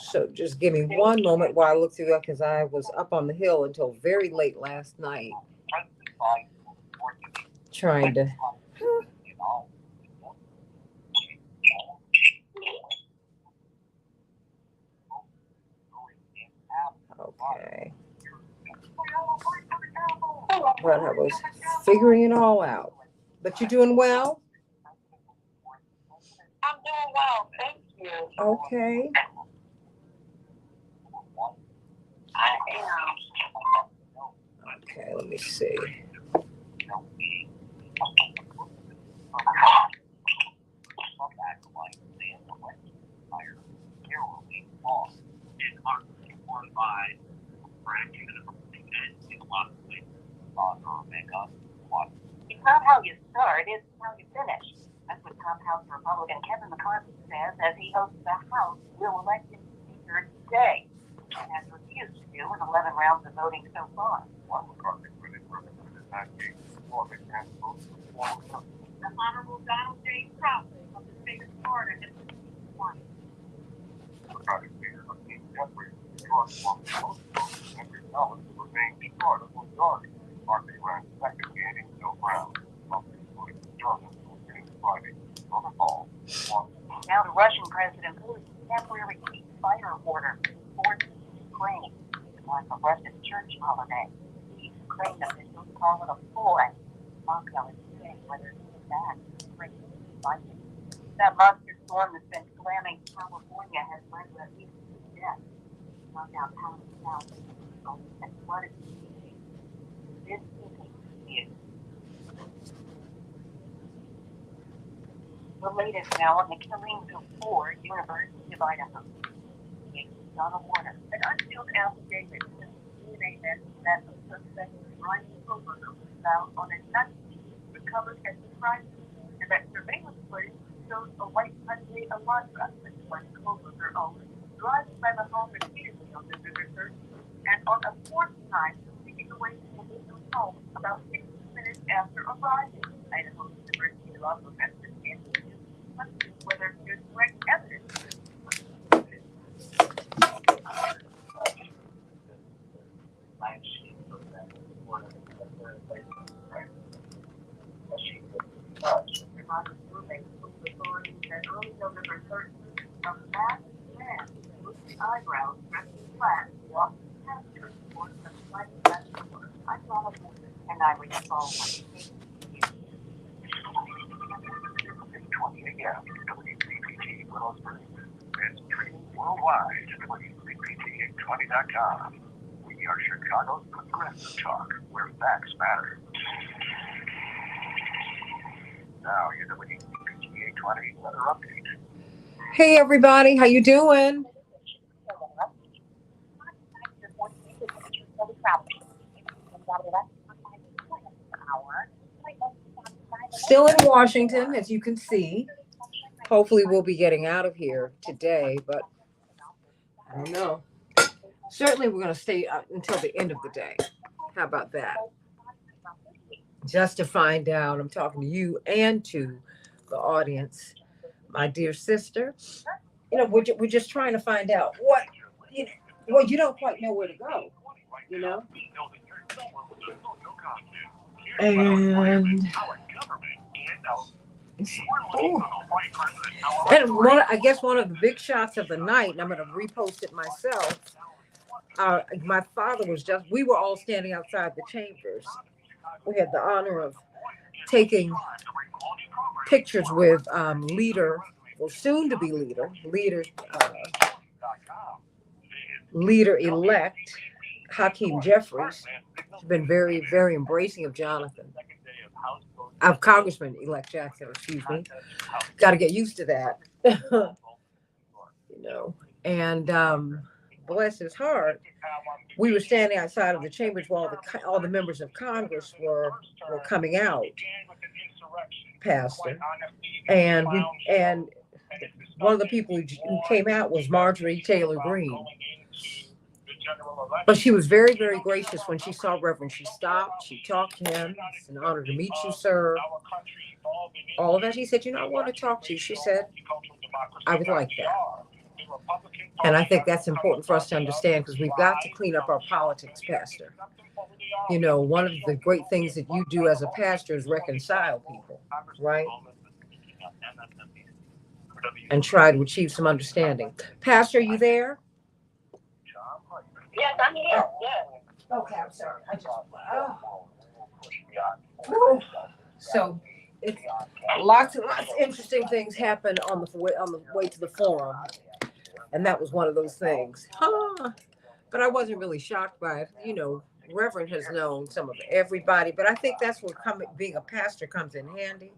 So just give me one moment while I look through that because I was up on the hill until very late last night trying to. Okay. But I was figuring it all out. But you're doing well? I'm doing well, thank you. Okay. I am. Okay, let me see. It's not how you start, it's how you finish. That's what Trump House Republican Kevin McCarthy says as he hopes the House will elect him Speaker today, and has refused to do in 11 rounds of voting so far. The Honorable Donald J. Trump of the state of Florida has won. Now the Russian President Putin's temporary ceasefire order forced Ukraine to mark a Russian church holiday. The Ukraine officials call it a ploy. Moscow is saying whether it is back to Ukraine fighting. That monster storm that's been slamming California has led to at least 2 deaths. Knocked out power south and flooded communities. This evening is the latest now on the killings of 4 University of Idaho. On a warner, an unsealed affidavit says DNA that the suspect Ryan Koberger was found on a nut recovered at the crime scene, and that surveillance footage shows a white Hyundai Elantra that was Koberger owned, driving by the home repeatedly on November 3rd, and on a 4th time, speaking away from the victim's home about 60 minutes after arriving. Idaho University law professor whether there's direct evidence. Authorities that early November 13th, a masked man with eyebrows dressed in black walked past her towards the flight door. I saw him and I recall what he said. 20 a.m. WCPT Willow Springs. It's streaming worldwide at WCPT20.com. We are Chicago's progressive talk, where facts matter. Now, your WCPT 820 weather update. Hey everybody, how you doing? Still in Washington, as you can see. Hopefully we'll be getting out of here today, but I don't know. Certainly we're going to stay until the end of the day. How about that? Just to find out, I'm talking to you and to the audience, my dear sister. We're just trying to find out what, well, you don't quite know where to go, you know? And I guess one of the big shots of the night, and I'm going to repost it myself. My father we were all standing outside the chambers. We had the honor of taking pictures with soon to be leader-elect Hakeem Jeffries. He's been very, very embracing of Congressman-elect Jackson, excuse me. Got to get used to that. And bless his heart, we were standing outside of the chambers while all the members of Congress were coming out, Pastor. And one of the people who came out was Marjorie Taylor Greene. But she was very, very gracious when she saw Reverend. She stopped, she talked to him. It's an honor to meet you, sir. All of that. She said, I want to talk to you. She said, I would like that. And I think that's important for us to understand because we've got to clean up our politics, Pastor. You know, one of the great things that you do as a pastor is reconcile people, right? And try to achieve some understanding. Pastor, are you there? Yes, I'm here. Yes. Okay, I'm sorry. Oh. So it's lots and lots of interesting things happen on the way to the forum, and that was one of those things. But I wasn't really shocked by it. You know, Reverend has known some of everybody, but I think that's where being a pastor comes in handy.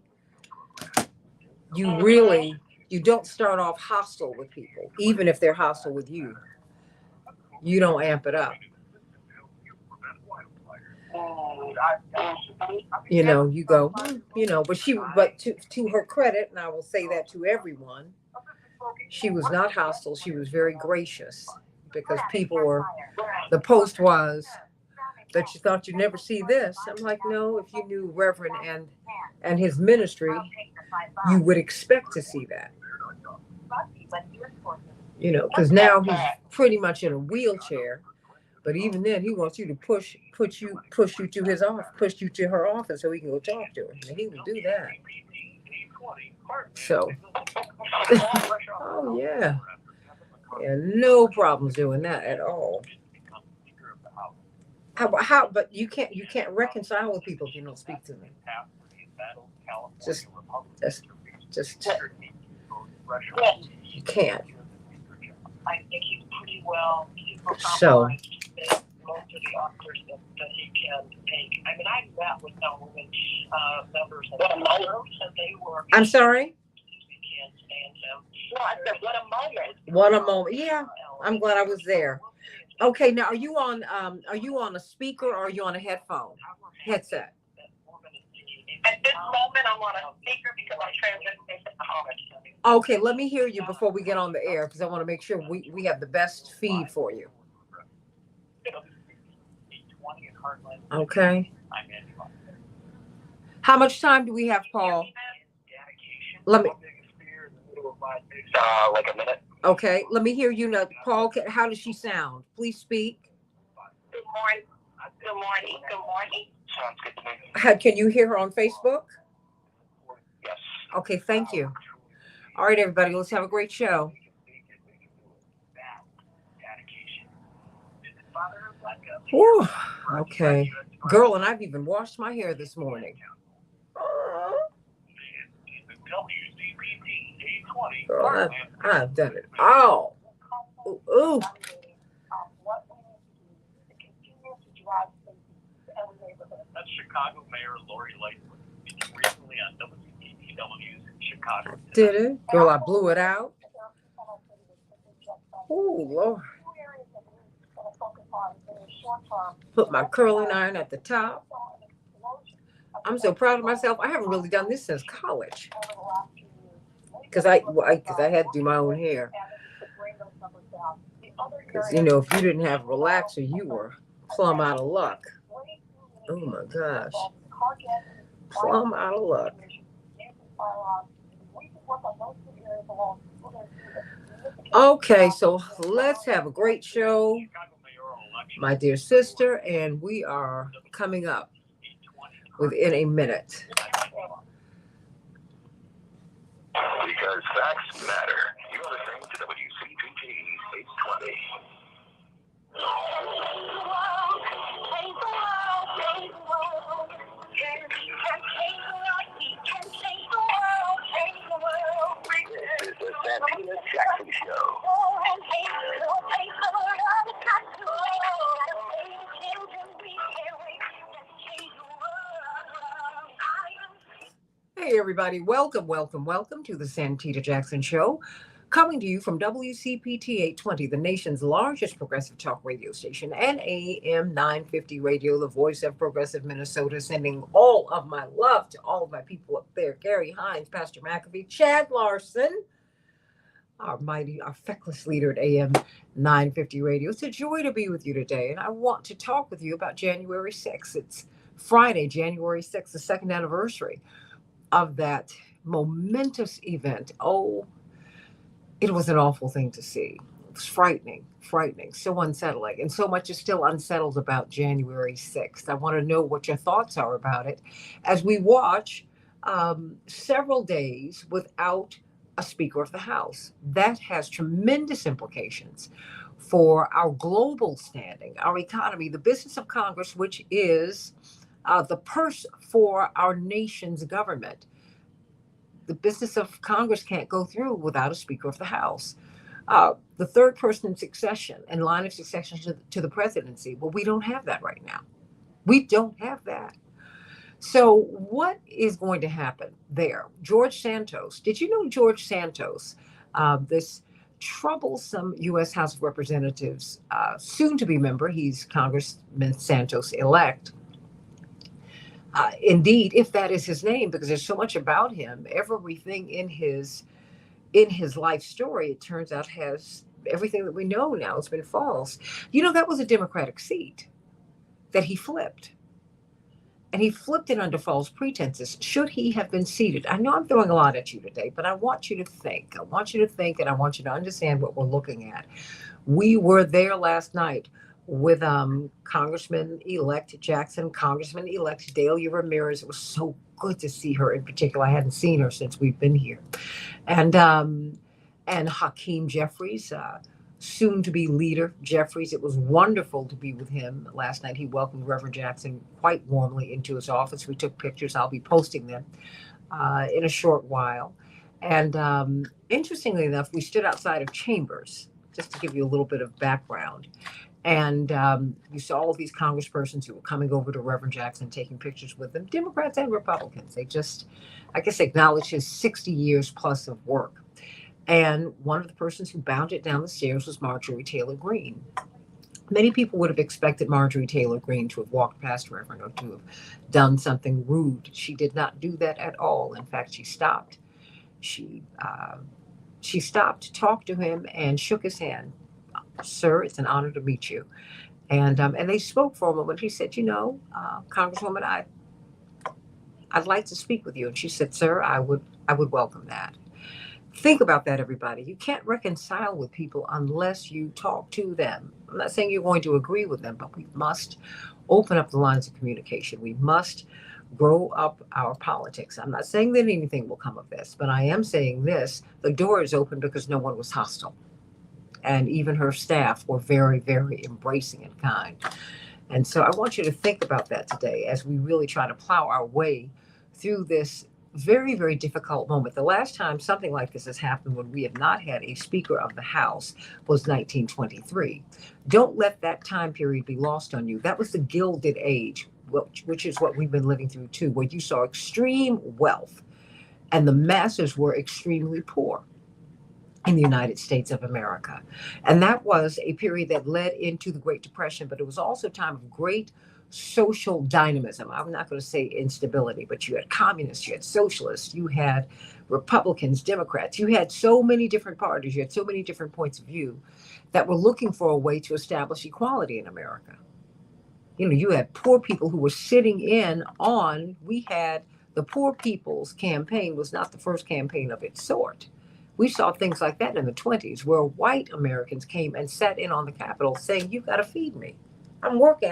You don't start off hostile with people, even if they're hostile with you. You don't amp it up. You know, you go, you know, but to her credit, and I will say that to everyone, she was not hostile. She was very gracious because the post was that you thought you'd never see this. I'm like, no, if you knew Reverend and his ministry, you would expect to see that. You know, because now he's pretty much in a wheelchair. But even then, he wants you to push you to his office, push you to her office so he can go talk to her. And he will do that. So, oh yeah, no problems doing that at all. But you can't reconcile with people if you don't speak to them. Just you can't. I think he's pretty well. So. Most of the offers that he can make. I mean, I met with some women members of the Congress, and they were. I'm sorry. We can't stand him. No, I said, what a moment. What a moment. Yeah, I'm glad I was there. Okay, now are you on a speaker or are you on a headset? At this moment, I'm on a speaker because I'm transitioning to the college. Okay, let me hear you before we get on the air because I want to make sure we have the best feed for you. Okay. How much time do we have, Paul? Let me. Like a minute. Okay, let me hear you now, Paul. How does she sound? Please speak. Good morning. Good morning. Good morning. Sounds good to me. Can you hear her on Facebook? Yes. Okay, thank you. All right, everybody, let's have a great show. Whew, okay. Girl, and I've even washed my hair this morning. Girl, I've done it all. Ooh. That's Chicago Mayor Lori Lightfoot recently on WCW's Chicago. Did it? Girl, I blew it out. Oh, Lord. Put my curling iron at the top. I'm so proud of myself. I haven't really done this since college. Because I had to do my own hair. Because, you know, if you didn't have a relaxer, you were plumb out of luck. Oh, my gosh. Plumb out of luck. Okay, so let's have a great show, my dear sister, and we are coming up within a minute. Because facts matter. You're listening to WCPT 820. This is the Santita Jackson Show. Hey, everybody. Welcome to the Santita Jackson Show, coming to you from WCPT 820, the nation's largest progressive talk radio station, and AM 950 radio, the voice of progressive Minnesota, sending all of my love to all of my people up there. Gary Hines, Pastor McAfee, Chad Larson, our feckless leader at AM 950 radio. It's a joy to be with you today, and I want to talk with you about January 6th. It's Friday, January 6th, the second anniversary of that momentous event. Oh, It was an awful thing to see. It was frightening, frightening, so unsettling. And so much is still unsettled about January 6th. I want to know what your thoughts are about it as we watch several days without a Speaker of the House. That has tremendous implications for our global standing, our economy, the business of Congress, which is the purse for our nation's government. The business of Congress can't go through without a Speaker of the House. The third person in succession, in line of succession to the presidency. Well, we don't have that right now. We don't have that. So, what is going to happen there? George Santos. Did you know George Santos, this troublesome U.S. House of Representatives, soon to be member, he's Congressman Santos elect. Indeed, if that is his name, because there's so much about him, everything in his life story, it turns out has everything that we know now. It's been false. That was a Democratic seat that he flipped. And he flipped it under false pretenses. Should he have been seated? I know I'm throwing a lot at you today, but I want you to think. I want you to think, and I want you to understand what we're looking at. We were there last night with Congressman-elect Jackson, Congressman-elect Delia Ramirez. It was so good to see her in particular. I hadn't seen her since we've been here. And Hakeem Jeffries, soon to be leader Jeffries. It was wonderful to be with him last night. He welcomed Reverend Jackson quite warmly into his office. We took pictures. I'll be posting them in a short while. And interestingly enough, we stood outside of Chambers, just to give you a little bit of background. And you saw all of these congresspersons who were coming over to Reverend Jackson, taking pictures with them, Democrats and Republicans. They just, I guess, acknowledged his 60 years plus of work. And one of the persons who bounded down the stairs was Marjorie Taylor Greene. Many people would have expected Marjorie Taylor Greene to have walked past Reverend or to have done something rude. She did not do that at all. In fact, she stopped. She stopped to talk to him and shook his hand. Sir, it's an honor to meet you. And they spoke for a moment. He said, Congresswoman, I'd like to speak with you. And she said, sir, I would welcome that. Think about that, everybody. You can't reconcile with people unless you talk to them. I'm not saying you're going to agree with them, but we must open up the lines of communication. We must grow up our politics. I'm not saying that anything will come of this, but I am saying this. The door is open because no one was hostile. And even her staff were very, very embracing and kind. And so I want you to think about that today as we really try to plow our way through this very, very difficult moment. The last time something like this has happened when we have not had a Speaker of the House was 1923. Don't let that time period be lost on you. That was the Gilded Age, which is what we've been living through too, where you saw extreme wealth and the masses were extremely poor in the United States of America. And that was a period that led into the Great Depression, but it was also a time of great social dynamism. I'm not going to say instability, but you had communists, you had socialists, you had Republicans, Democrats, you had so many different parties, you had so many different points of view that were looking for a way to establish equality in America. You had poor people who were sitting in on, we had the Poor People's Campaign was not the first campaign of its sort. We saw things like that in the 20s where white Americans came and sat in on the Capitol saying, you've got to feed me. I'm working.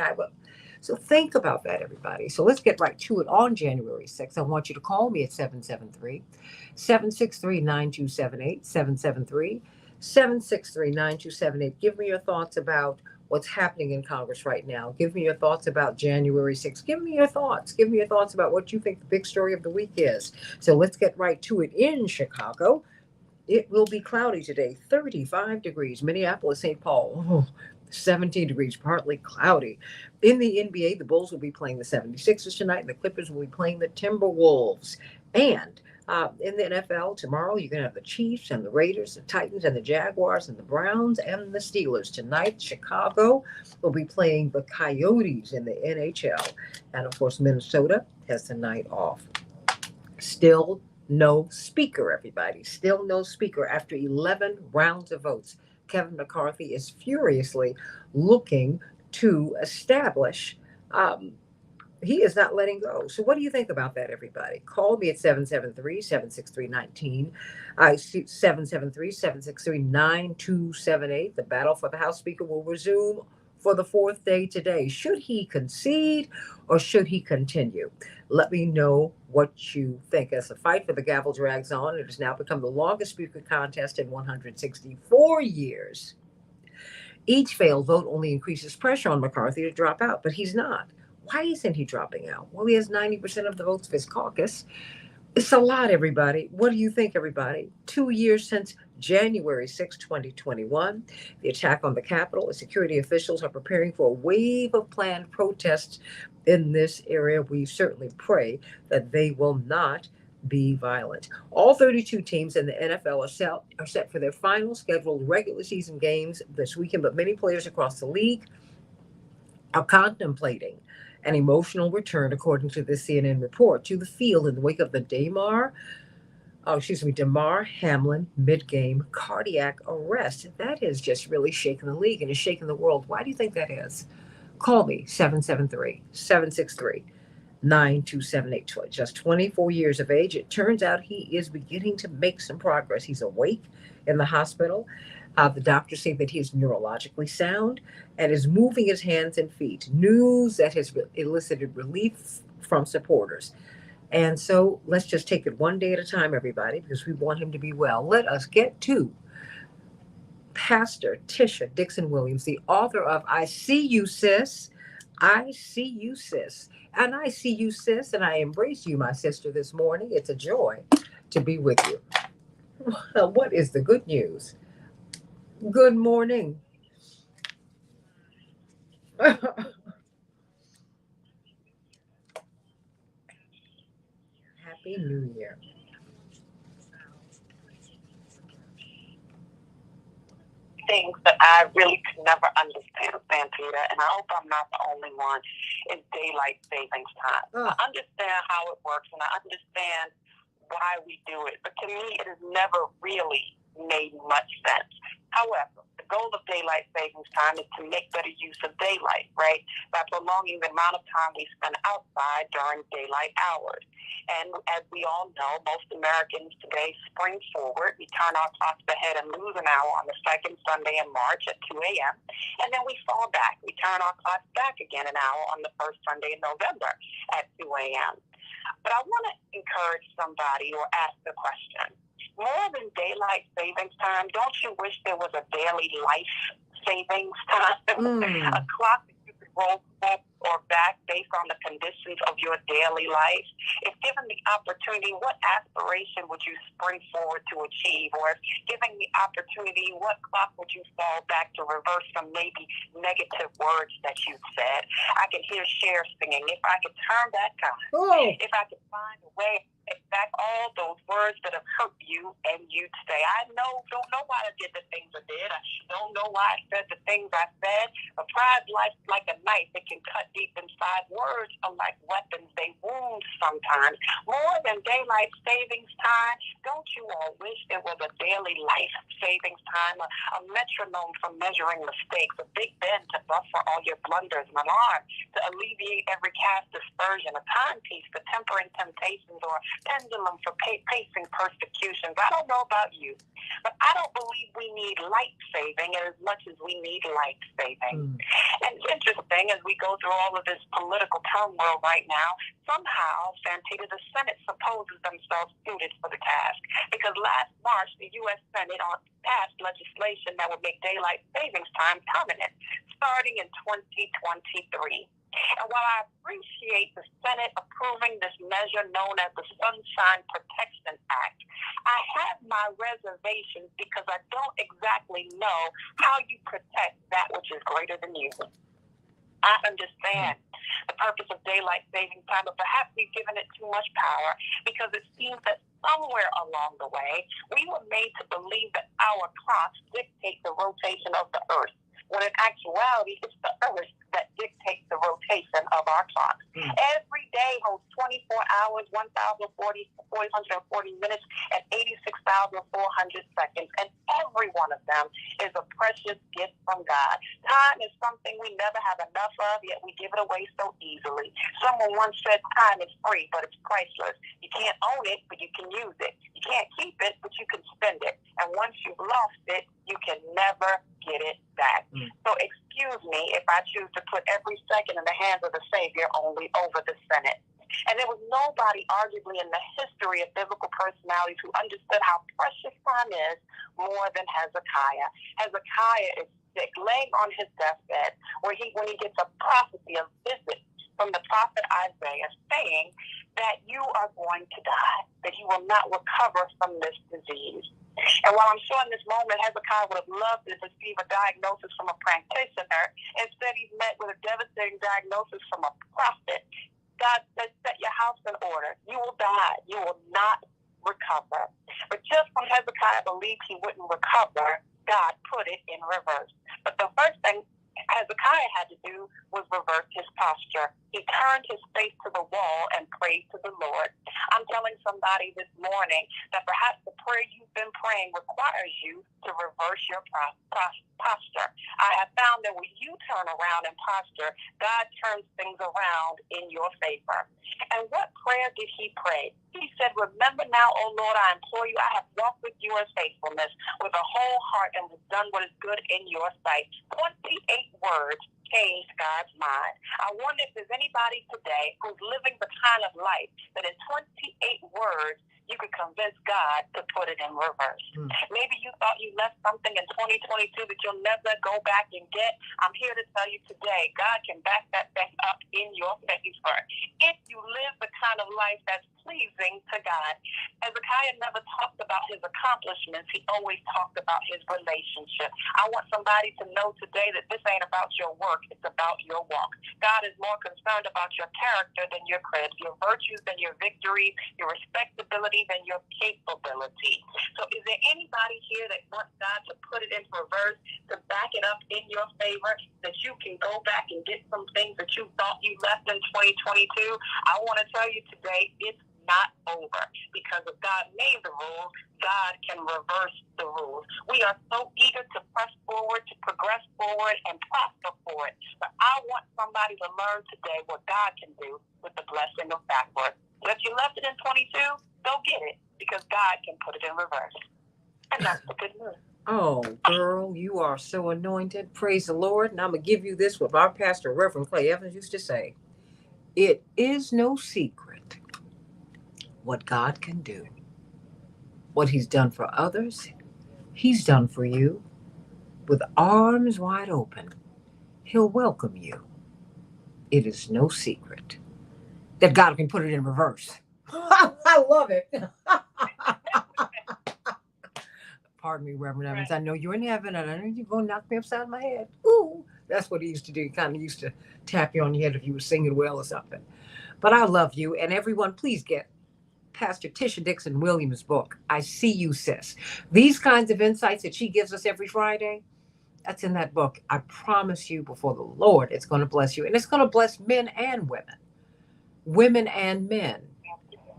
So think about that, everybody. So let's get right to it on January 6th. I want you to call me at 773-763-9278, 773-763-9278. Give me your thoughts about what's happening in Congress right now. Give me your thoughts about January 6th. Give me your thoughts. Give me your thoughts about what you think the big story of the week is. So let's get right to it in Chicago. It will be cloudy today, 35 degrees. Minneapolis, St. Paul, 17 degrees, partly cloudy. In the NBA, the Bulls will be playing the 76ers tonight, and the Clippers will be playing the Timberwolves. And in the NFL, tomorrow, you're going to have the Chiefs and the Raiders, the Titans and the Jaguars and the Browns and the Steelers. Tonight, Chicago will be playing the Coyotes in the NHL. And, of course, Minnesota has the night off. Still no speaker, everybody. Still no speaker after 11 rounds of votes. Kevin McCarthy is furiously looking to establish He is not letting go. So, what do you think about that, everybody? Call me at 773-763-19. 773-763-9278. The battle for the House Speaker will resume for the fourth day today. Should he concede or should he continue? Let me know what you think. As the fight for the gavel drags on, it has now become the longest Speaker contest in 164 years. Each failed vote only increases pressure on McCarthy to drop out, but he's not. Why isn't he dropping out? Well, he has 90% of the votes of his caucus. It's a lot, everybody. What do you think, everybody? 2 years since January 6, 2021, the attack on the Capitol, and security officials are preparing for a wave of planned protests in this area. We certainly pray that they will not be violent. All 32 teams in the NFL are set for their final scheduled regular season games this weekend, but many players across the league are contemplating an emotional return, according to the CNN report, to the field in the wake of the Damar Hamlin mid-game cardiac arrest. That has just really shaken the league and has shaken the world. Why do you think that is? Call me 773-763-9278. Just 24 years of age. It turns out he is beginning to make some progress. He's awake in the hospital. The doctors say that he is neurologically sound and is moving his hands and feet. News that has elicited relief from supporters. And so let's just take it one day at a time, everybody, because we want him to be well. Let us get to Pastor Tisha Dixon Williams, the author of I See You, Sis. I see you, sis. And I see you, sis, and I embrace you, my sister, this morning. It's a joy to be with you. Well, what is the good news? Good morning. Happy New Year. Things that I really could never understand, Santita, and I hope I'm not the only one, is daylight savings time. I understand how it works, and I understand why we do it, but to me, it has never really made much sense. However, the goal of daylight savings time is to make better use of daylight, right? By prolonging the amount of time we spend outside during daylight hours. And as we all know, most Americans today spring forward. We turn our clocks ahead and lose an hour on the second Sunday in March at 2 a.m. And then we fall back. We turn our clocks back again an hour on the first Sunday in November at 2 a.m. But I want to encourage somebody or ask the question. More than daylight savings time, don't you wish there was a daily life savings time? A clock that you could roll up or back based on the conditions of your daily life? If given the opportunity, what aspiration would you spring forward to achieve? Or if given the opportunity, what clock would you fall back to reverse some maybe negative words that you said? I can hear Cher singing, if I could turn back time, if I could find a way to take back all those words that have hurt you and you'd say, don't know why I did the things I did. I don't know why I said the things I said. But pride life like a knife. It can cut deep inside. Words are like weapons. They wound sometimes. More than daylight savings time, don't you all wish there was a daily life savings time, a metronome for measuring mistakes, a Big Ben to buffer all your blunders, an alarm to alleviate every cast dispersion, a timepiece for tempering temptations, or pendulum for pacing persecutions. I don't know about you, but I don't believe we need light saving as much as we need life saving. And it's interesting, as we go through all of this political turmoil right now, somehow, Santita, the Senate supposes themselves suited for the task. Because last March, the U.S. Senate passed legislation that would make daylight savings time permanent, starting in 2023. And while I appreciate the Senate approving this measure known as the Sunshine Protection Act, I have my reservations because I don't exactly know how you protect that which is greater than you. I understand the purpose of daylight saving time, but perhaps we've given it too much power because it seems that somewhere along the way, we were made to believe that our clocks dictate the rotation of the earth, when in actuality, it's the earth that dictates the rotation of our clocks. Every day holds 24 hours, 440 minutes, and 86 seconds, and every one of them is a precious gift from God. Time is something we never have enough of, yet we give it away so easily. Someone once said time is free, but it's priceless. You can't own it, but you can use it. You can't keep it, but you can spend it. And once you've lost it, you can never get it back. So excuse me if I choose to put every second in the hands of the Savior only over the Senate. And there was nobody, arguably, in the history of biblical personalities who understood how precious time is more than Hezekiah. Hezekiah is sick, laying on his deathbed, when he gets a prophecy, a visit from the prophet Isaiah, saying that you are going to die, that you will not recover from this disease. And while I'm sure in this moment Hezekiah would have loved to receive a diagnosis from a practitioner, instead he's met with a devastating diagnosis from a prophet. God said, set your house in order. You will die. You will not recover. But just when Hezekiah believed he wouldn't recover, God put it in reverse. But the first thing Hezekiah had to do was reverse his posture. He turned his face to the wall and prayed to the Lord. I'm telling somebody this morning that perhaps the prayer you've been praying requires you to reverse your posture. I have found that when you turn around and posture, God turns things around in your favor. And what prayer did he pray? He said, remember now, O Lord, I implore you, I have walked with you in faithfulness with a whole heart and have done what is good in your sight. 28 words changed God's mind. I wonder if there's anybody today who's living the kind of life that in 28 words you could convince God to put it in reverse. Maybe you thought you left something in 2022 that you'll never go back and get. I'm here to tell you today, God can back that thing up in your favor. If you live the kind of life that's pleasing to God. Hezekiah never talked about his accomplishments. He always talked about his relationship. I want somebody to know today that this ain't about your work. It's about your walk. God is more concerned about your character than your credit, your virtues than your victories, your respectability than your capability. So is there anybody here that wants God to put it in reverse, to back it up in your favor, that you can go back and get some things that you thought you left in 2022? I want to tell you today, it's not over, because if God made the rules, God can reverse the rules. We are so eager to press forward, to progress forward, and prosper forward. But I want somebody to learn today what God can do with the blessing of backward. So if you left it in 22, go get it, because God can put it in reverse. And that's the good news. Oh, girl, you are so anointed. Praise the Lord. And I'm going to give you this, what our pastor, Reverend Clay Evans, used to say. It is no secret what God can do. What he's done for others, he's done for you. With arms wide open, he'll welcome you. It is no secret that God can put it in reverse. I love it. Pardon me, Reverend Evans. I know you're in heaven, and I know you're going to knock me upside my head. Ooh, that's what he used to do. He kind of used to tap you on your head if you were singing well or something. But I love you, and everyone, please get Pastor Tisha Dixon Williams' book, I See You, Sis. These kinds of insights that she gives us every Friday, that's in that book. I promise you before the Lord, it's going to bless you. And it's going to bless men and women. Women and men.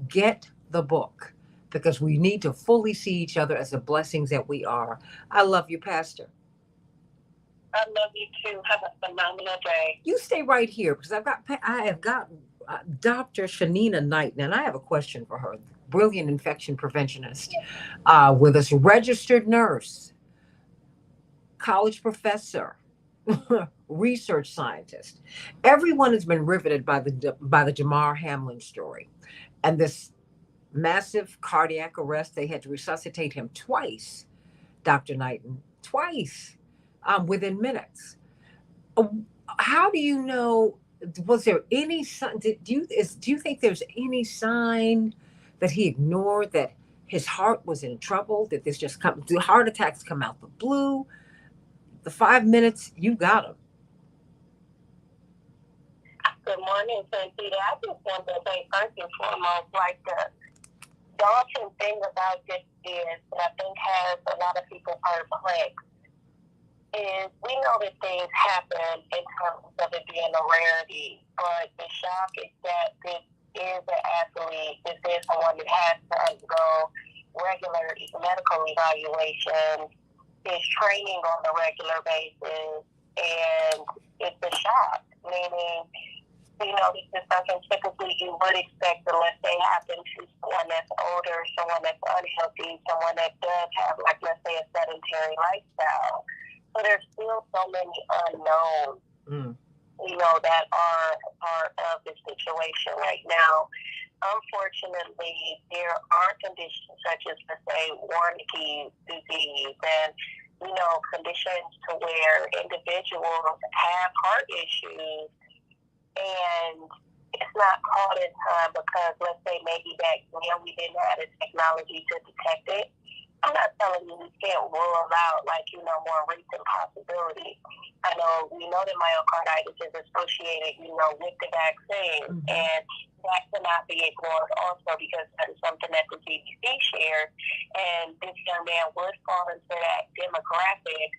Get the book, because we need to fully see each other as the blessings that we are. I love you, Pastor. I love you too. Have a phenomenal day. You stay right here, because I have got Dr. Shanina Knighton, and I have a question for her. Brilliant infection preventionist with us, registered nurse, college professor, research scientist. Everyone has been riveted by the Jamar Hamlin story, and this massive cardiac arrest. They had to resuscitate him twice, Dr. Knighton, twice, within minutes. How do you know? Was there any sign? Do you think there's any sign that he ignored, that his heart was in trouble? That this just do heart attacks come out the blue? The 5 minutes, you got him. Good morning, Santita. I just want to say first and foremost, like the daunting thing about this is that I think has a lot of people perplexed. Is we know that things happen in terms of it being a rarity, but the shock is that this is an athlete, this is someone that has to undergo regular medical evaluations, his training on a regular basis, and it's a shock, meaning, this is something typically you would expect to, let's say, happen to someone that's older, someone that's unhealthy, someone that does have, like, let's say, a sedentary lifestyle. So there's still so many unknowns, that are a part of the situation right now. Unfortunately, there are conditions such as, let's say, Wernicke's disease and, conditions to where individuals have heart issues and it's not caught in time because, let's say, maybe back then we didn't have the technology to detect it. I'm not telling you we can't rule out, more recent possibilities. I know we know that myocarditis is associated, with the vaccine, and that cannot be ignored also because that is something that the CDC shares, and this young man would fall into that demographic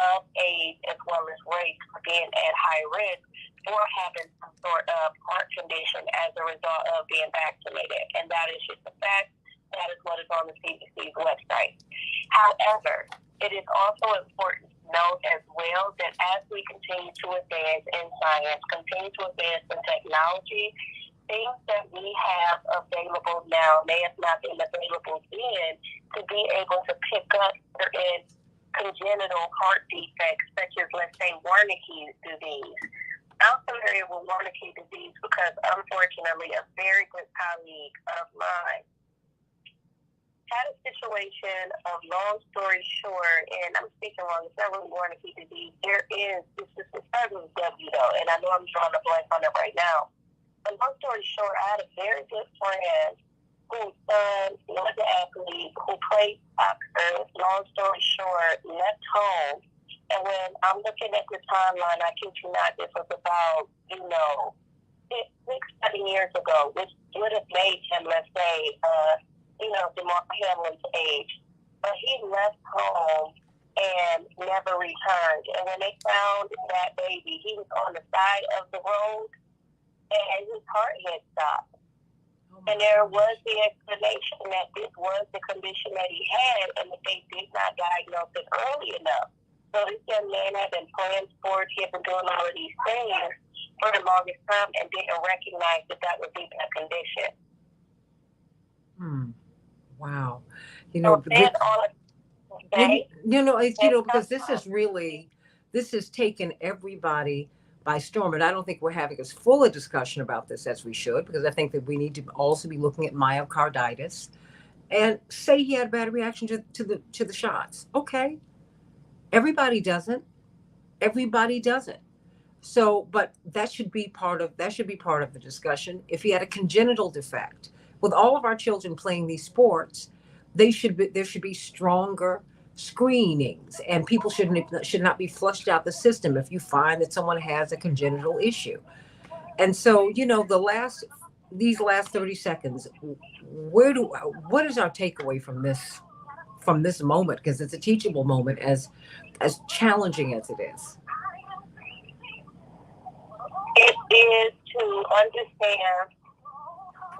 of age as well as race for being at high risk or having some sort of heart condition as a result of being vaccinated, and that is just a fact. That is what is on the CDC's website. However, it is also important to note as well that as we continue to advance in science, continue to advance in technology, things that we have available now may have not been available then to be able to pick up certain congenital heart defects such as, let's say, Wernicke's disease. I'm familiar with Wernicke's disease because, unfortunately, a very good colleague of mine had a situation of, long story short, and I'm speaking wrong, it's not really Wernicke's disease. It starts with W though, and I know I'm drawing a blank on it right now. But long story short, I had a very good friend whose son was an athlete who played soccer. Long story short, left home. And when I'm looking at the timeline, I kid you not, this was about, 6, 7 years ago, which would have made him, let's say, DeMar Hamlin's age. But he left home and never returned. And when they found that baby, he was on the side of the road and his heart had stopped. And there was the explanation that this was the condition that he had and that they did not diagnose it early enough. So this young man had been playing sports, he had been doing all of these things for the longest time and didn't recognize that was even a condition. Wow. Because this has taken everybody by storm. And I don't think we're having as full a discussion about this as we should, because I think that we need to also be looking at myocarditis and say he had a bad reaction to the shots. Okay. Everybody doesn't. So, but that should be part of the discussion. If he had a congenital defect, with all of our children playing these sports, there should be stronger screenings, and people should not be flushed out the system if you find that someone has a congenital issue. And so, these last 30 seconds, what is our takeaway from this moment? Because it's a teachable moment, as challenging as it is. It is to understand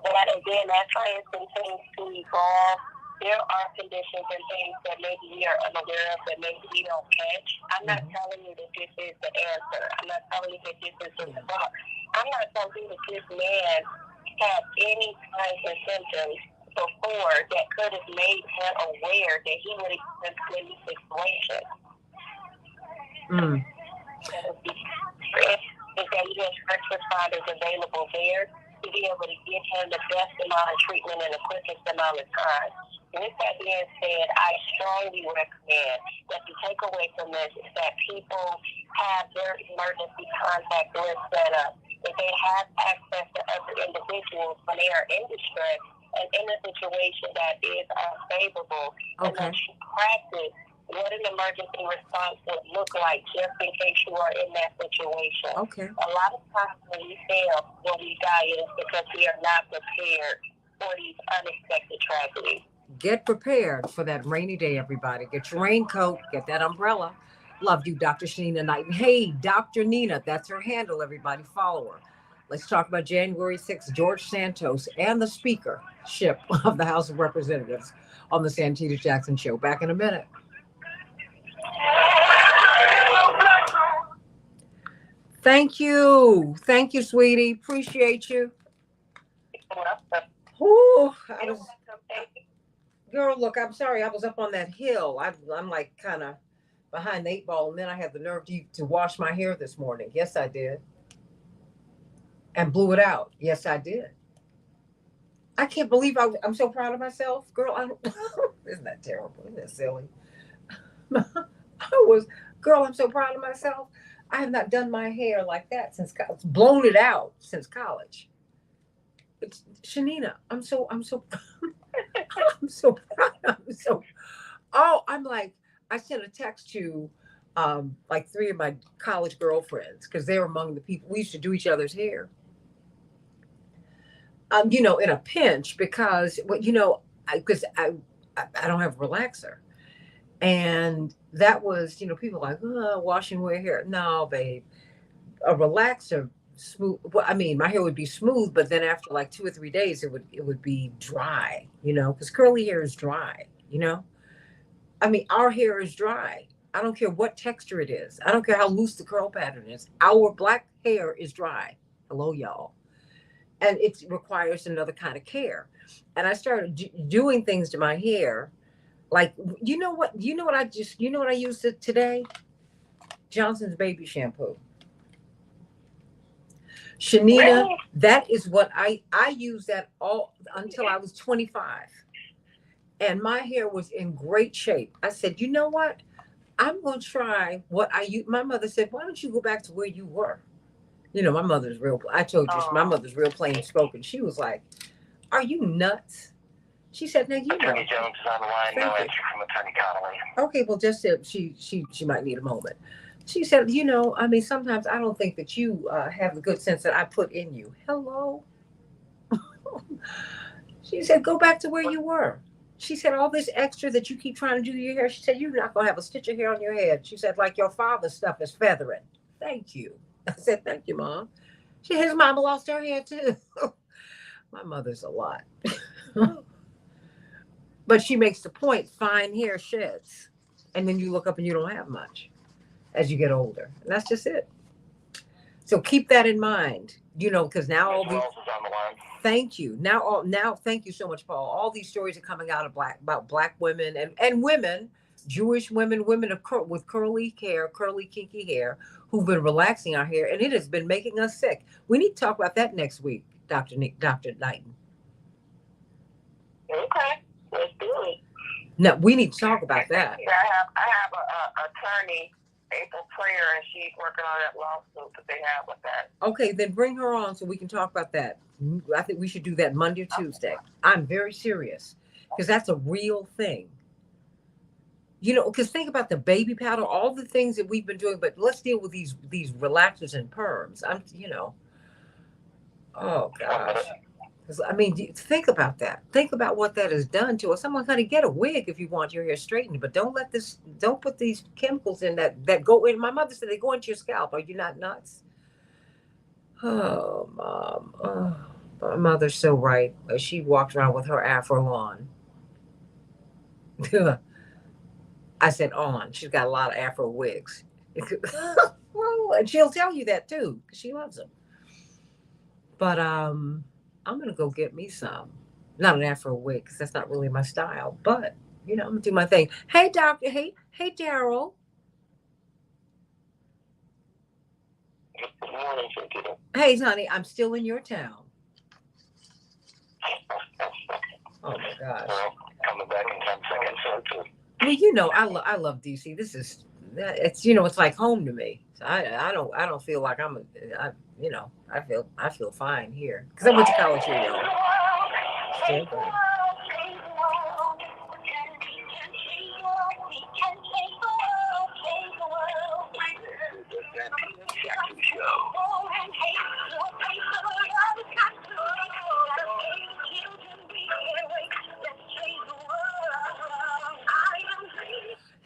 that, again, as science continues to evolve, there are conditions and things that maybe we are unaware of that maybe we don't catch. I'm not telling you that this is the answer. I'm not telling you that this is the result. I'm not telling you that this man had any signs and symptoms before that could have made him aware that he would experience any situation. Is that he has first responders available there to be able to give him the best amount of treatment in the quickest amount of time. With that being said, I strongly recommend that the takeaway from this is that people have their emergency contact list set up, that they have access to other individuals when they are in distress and in a situation that is unfavorable, and that you practice what an emergency response would look like just in case you are in that situation. Okay. A lot of times when we fail, when we die, is because we are not prepared for these unexpected tragedies. Get prepared for that rainy day, everybody. Get your raincoat, get that umbrella. Love you, Dr. Shanina Knight. Hey, Dr. Nina, that's her handle, everybody. Follow her. Let's talk about January 6th, George Santos and the speakership of the House of Representatives on the Santita Jackson Show. Back in a minute. Thank you. Thank you, sweetie. Appreciate you. Ooh, girl, look, I'm sorry. I was up on that hill. I'm like kind of behind the 8 ball, and then I had the nerve to wash my hair this morning. Yes, I did. And blew it out. Yes, I did. I can't believe I'm so proud of myself. Girl, isn't that terrible? Isn't that silly? Girl, I'm so proud of myself. I have not done my hair like that since college, blown it out since college. It's Shanina, I'm so I'm so proud. I'm like, I sent a text to like 3 of my college girlfriends because they're among the people we used to do each other's hair. In a pinch because because I don't have a relaxer. And that was, people like, washing away hair. No, babe, a relaxer smooth. Well, I mean, my hair would be smooth, but then after like 2 or 3 days, it would be dry, because curly hair is dry, I mean, our hair is dry. I don't care what texture it is. I don't care how loose the curl pattern is. Our black hair is dry. Hello, y'all. And it requires another kind of care. And I started doing things to my hair. Like, what I used today? Johnson's baby shampoo. Shanina, Really? that is what I used that all until I was 25. And my hair was in great shape. I said, you know what? I'm going to try what I use. My mother said, why don't you go back to where you were? My mother's I told you, my mother's real plain spoken. She was like, are you nuts? She said, now, Attorney Jones is on the line. No answer from Attorney Connolly. Okay, well, just said she might need a moment. She said, I mean, sometimes I don't think that you have the good sense that I put in you. Hello? She said, go back to where you were. She said, all this extra that you keep trying to do to your hair, she said, you're not going to have a stitch of hair on your head. She said, like your father's stuff is feathering. Thank you. I said, thank you, Mom. His mama lost her hair, too. My mother's a lot. But she makes the point, fine hair sheds. And then you look up and you don't have much as you get older. And that's just it. So keep that in mind, because now all these. Thank you. Now, thank you so much, Paul. All these stories are coming out about black women and women, Jewish women with curly hair, curly kinky hair, who've been relaxing our hair, and it has been making us sick. We need to talk about that next week, Dr. Knighton. Okay, let's do it. No, we need to talk about that. Yeah, I have a attorney, April Prayer, and she's working on that lawsuit that they have with that. Okay, then bring her on so we can talk about that. I think we should do that Monday or Tuesday. I'm very serious because that's a real thing. Because think about the baby powder, all the things that we've been doing, but let's deal with these relaxers and perms. Oh gosh. I mean, think about that. Think about what that has done to us. Someone kind of get a wig if you want your hair straightened, but don't put these chemicals in that go in. My mother said they go into your scalp. Are you not nuts? Oh, Mom. Oh, my mother's so right. She walked around with her afro on. I said on. She's got a lot of afro wigs. Well, and she'll tell you that too, because she loves them. But I'm gonna go get me some. Not an afro wig, because that's not really my style. But I'm gonna do my thing. Hey, doctor. Hey, Daryl. Good morning, Santita. Hey, honey. I'm still in your town. Oh my gosh. Well, coming back in 10 seconds, so too. Well, I love DC. It's like home to me. So I don't feel like I feel fine here because I went to college here, y'all. Still good.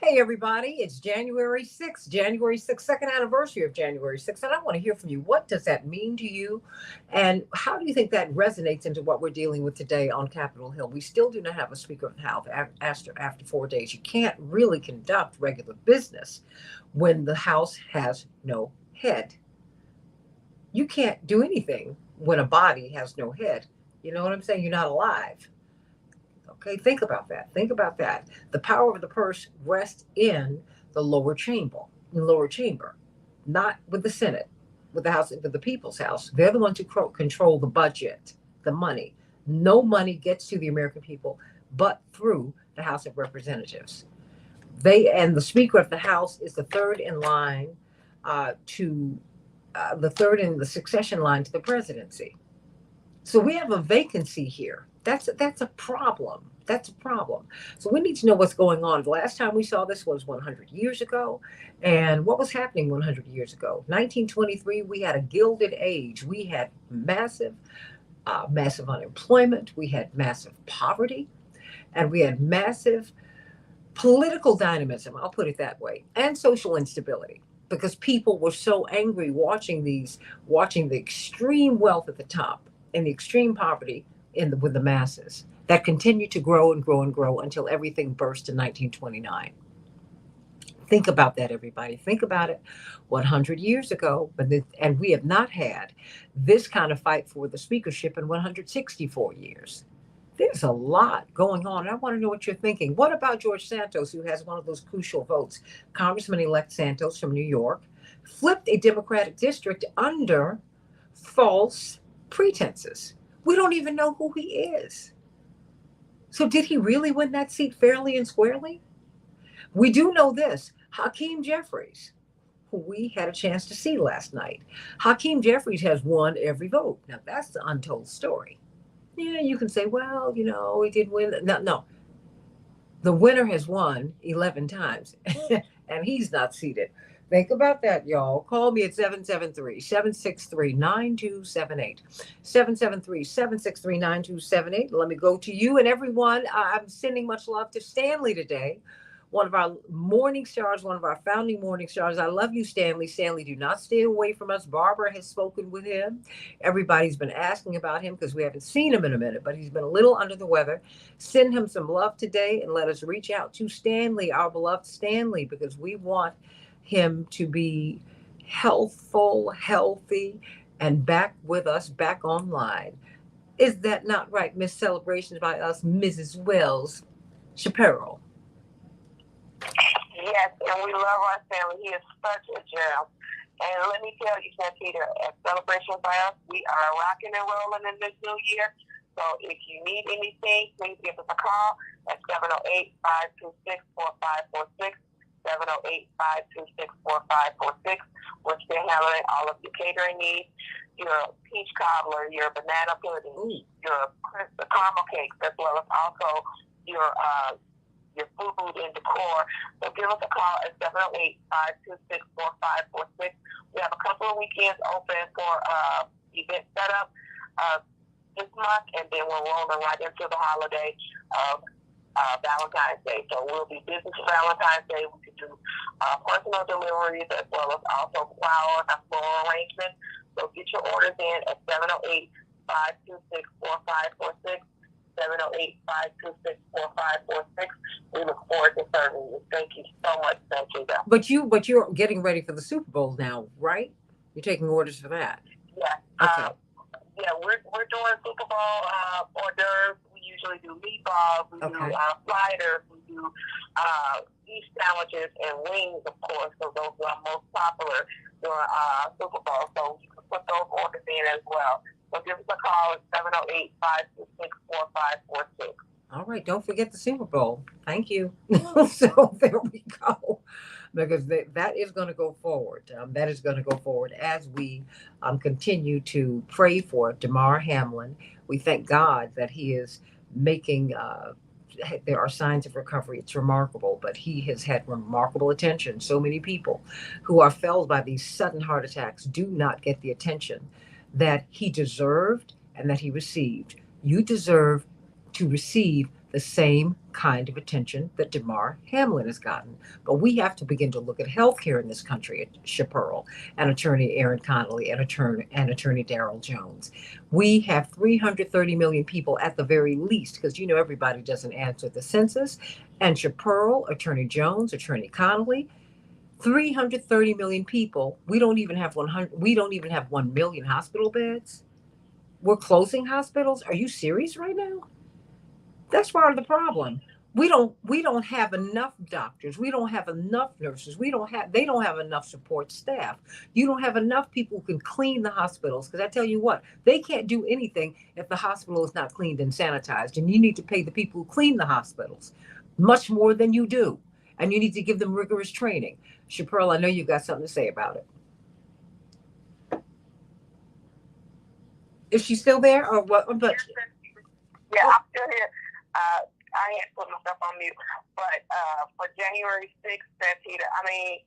Hey, everybody, it's January 6th, January 6th, second anniversary of January 6th. And I want to hear from you. What does that mean to you? And how do you think that resonates into what we're dealing with today on Capitol Hill? We still do not have a Speaker of the House after 4 days. You can't really conduct regular business when the House has no head. You can't do anything when a body has no head. You know what I'm saying? You're not alive. Okay, think about that. Think about that. The power of the purse rests in the lower chamber, not with the Senate, with the House, with the People's House. They're the ones who control the budget, the money. No money gets to the American people but through the House of Representatives. They and the Speaker of the House is the third in line to the third in the succession line to the presidency. So we have a vacancy here. That's a problem. That's a problem. So we need to know what's going on. The last time we saw this was 100 years ago. And what was happening 100 years ago? 1923, we had a gilded age. We had massive unemployment. We had massive poverty. And we had massive political dynamism, I'll put it that way, and social instability because people were so angry watching the extreme wealth at the top and the extreme poverty with the masses that continued to grow and grow and grow until everything burst in 1929. Think about that, everybody. Think about it. 100 years ago, and we have not had this kind of fight for the speakership in 164 years. There's a lot going on. I want to know what you're thinking. What about George Santos, who has one of those crucial votes? Congressman-elect Santos from New York flipped a Democratic district under false pretenses. We don't even know who he is. So did he really win that seat fairly and squarely? We do know this. Hakeem Jeffries, who we had a chance to see last night. Hakeem Jeffries has won every vote. Now, that's the untold story. Yeah, you can say, well, he did win. No. The winner has won 11 times, and he's not seated. Think about that, y'all. Call me at 773-763-9278. 773-763-9278. Let me go to you and everyone. I'm sending much love to Stanley today, one of our morning stars, one of our founding morning stars. I love you, Stanley. Stanley, do not stay away from us. Barbara has spoken with him. Everybody's been asking about him because we haven't seen him in a minute, but he's been a little under the weather. Send him some love today and let us reach out to Stanley, our beloved Stanley, because we want him to be healthful, healthy, and back with us, back online. Is that not right, Miss Celebrations by us, Mrs. Wells Shapiro? Yes, and we love our family. He is such a gem. And let me tell you, Santita, at Celebrations by Us, we are rocking and rolling in this new year. So if you need anything, please give us a call at 708-526-4546, 708-526-4546. We're still handling all of your catering needs, your peach cobbler, your banana pudding, your caramel cakes, as well as also your food and decor. So give us a call at 708-526-4546. We have a couple of weekends open for event setup this month, and then we're rolling right into the holiday of Valentine's Day. So we'll be busy for Valentine's Day. We can do personal deliveries as well as also flowers and floral arrangements. So get your orders in at 708-526-4546. 708-526-4546. We look forward to serving you. Thank you so much, Santita. But you're getting ready for the Super Bowl now, right? You're taking orders for that. Yeah. Okay. We're doing Super Bowl hors d'oeuvres. We usually do meatballs. We do sliders. We do beef sandwiches and wings, of course. So those are most popular during Super Bowl. So you can put those orders in as well. So give us a call at 708-526-4546. All right. Don't forget the Super Bowl. Thank you. So there we go. Because that is going to go forward. That is going to go forward as we continue to pray for Damar Hamlin. We thank God that he is making, there are signs of recovery. It's remarkable, but he has had remarkable attention. So many people who are felled by these sudden heart attacks do not get the attention that he deserved and that he received. You deserve to receive the the same kind of attention that Damar Hamlin has gotten. But we have to begin to look at healthcare in this country, Chaparral, and Attorney Aaron Connolly, and Attorney Darrell Jones. We have 330 million people at the very least, because you know everybody doesn't answer the census. And Chaparral, Attorney Jones, Attorney Connolly, 330 million people. We don't even have 100. We don't even have 1 million hospital beds. We're closing hospitals. Are you serious right now? That's part of the problem. We don't have enough doctors. We don't have enough nurses. They don't have enough support staff. You don't have enough people who can clean the hospitals. Because I tell you what, they can't do anything if the hospital is not cleaned and sanitized. And you need to pay the people who clean the hospitals much more than you do. And you need to give them rigorous training. Chaparral, I know you've got something to say about it. Is she still there or what? But yeah, I'm still here. I had put myself on mute, but for January 6th, Santita, I mean,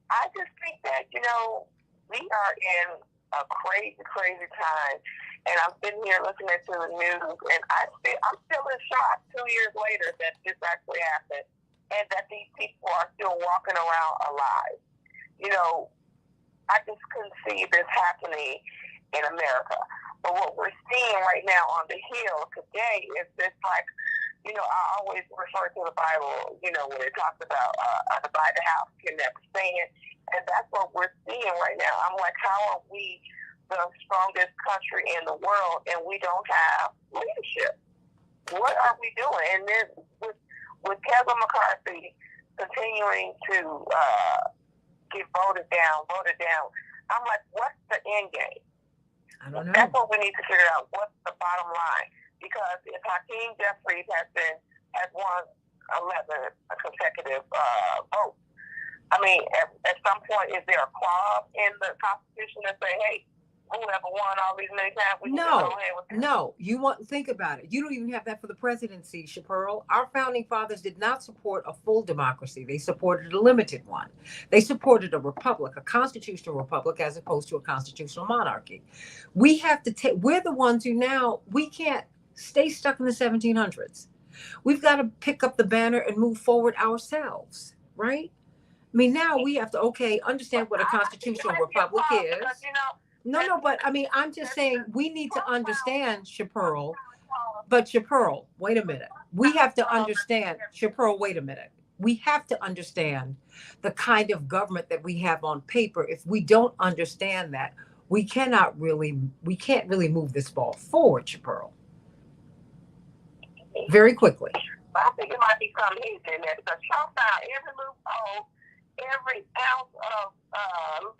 I just think that we are in a crazy, crazy time, and I'm sitting here listening to the news, and I'm still in shock 2 years later that this actually happened, and that these people are still walking around alive. I just couldn't see this happening in America. But what we're seeing right now on the Hill today is this, like, I always refer to the Bible, when it talks about a divided house can never stand. And that's what we're seeing right now. I'm like, how are we the strongest country in the world and we don't have leadership? What are we doing? And then with Kevin McCarthy continuing to get voted down, I'm like, what's the end game? I don't know. That's what we need to figure out. What's the bottom line? Because if Hakeem Jeffries has won 11 consecutive votes, I mean, at some point, is there a clause in the Constitution that say, hey, whoever won all these many times, we can go ahead with that? No. Think about it. You don't even have that for the presidency, Chaparral. Our founding fathers did not support a full democracy. They supported a limited one. They supported a republic, a constitutional republic, as opposed to a constitutional monarchy. We have to we're the ones who now, we can't stay stuck in the 1700s. We've got to pick up the banner and move forward ourselves, right? I mean, now we have to, understand what a constitutional republic is. No, but I mean, I'm just saying we need to understand, Chaparral. But Chaparral, wait a minute. We have to understand, Chaparral, wait a minute. We have to understand the kind of government that we have on paper. If we don't understand that, we can't really move this ball forward, Chaparral. Very quickly. I think it might be something he's in there because Trump found every loophole, every ounce of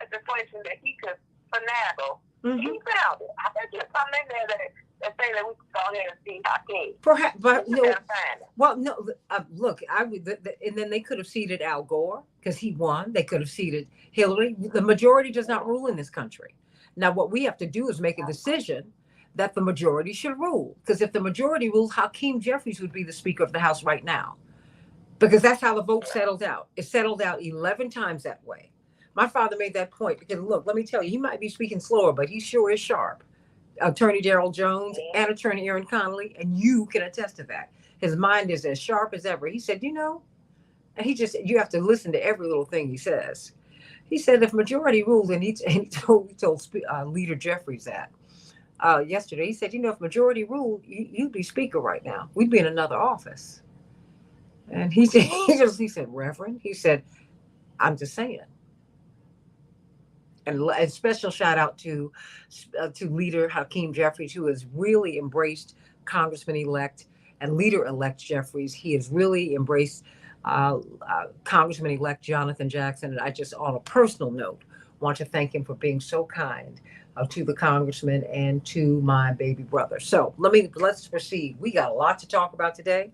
legislation that he could finagle. Mm-hmm. He found it. I bet there's something in there that say that we can go ahead and see Hakeem. Perhaps, but look, and then they could have seated Al Gore because he won. They could have seated Hillary. The majority does not rule in this country. Now, what we have to do is make a decision that the majority should rule. Because if the majority rules, Hakeem Jeffries would be the Speaker of the House right now. Because that's how the vote settled out. It settled out 11 times that way. My father made that point because, look, let me tell you, he might be speaking slower, but he sure is sharp. Attorney Darrell Jones and Attorney Aaron Connolly, and you can attest to that. His mind is as sharp as ever. He said, and you have to listen to every little thing he says. He said if majority ruled, and he told Leader Jeffries that yesterday. He said, if majority ruled, you'd be Speaker right now. We'd be in another office. And he said, Reverend, he said, I'm just saying. And a special shout out to Leader Hakeem Jeffries, who has really embraced Congressman-elect and Leader-elect Jeffries. He has really embraced Congressman-elect Jonathan Jackson. And I just, on a personal note, want to thank him for being so kind to the congressman and to my baby brother. So let's proceed. We got a lot to talk about today.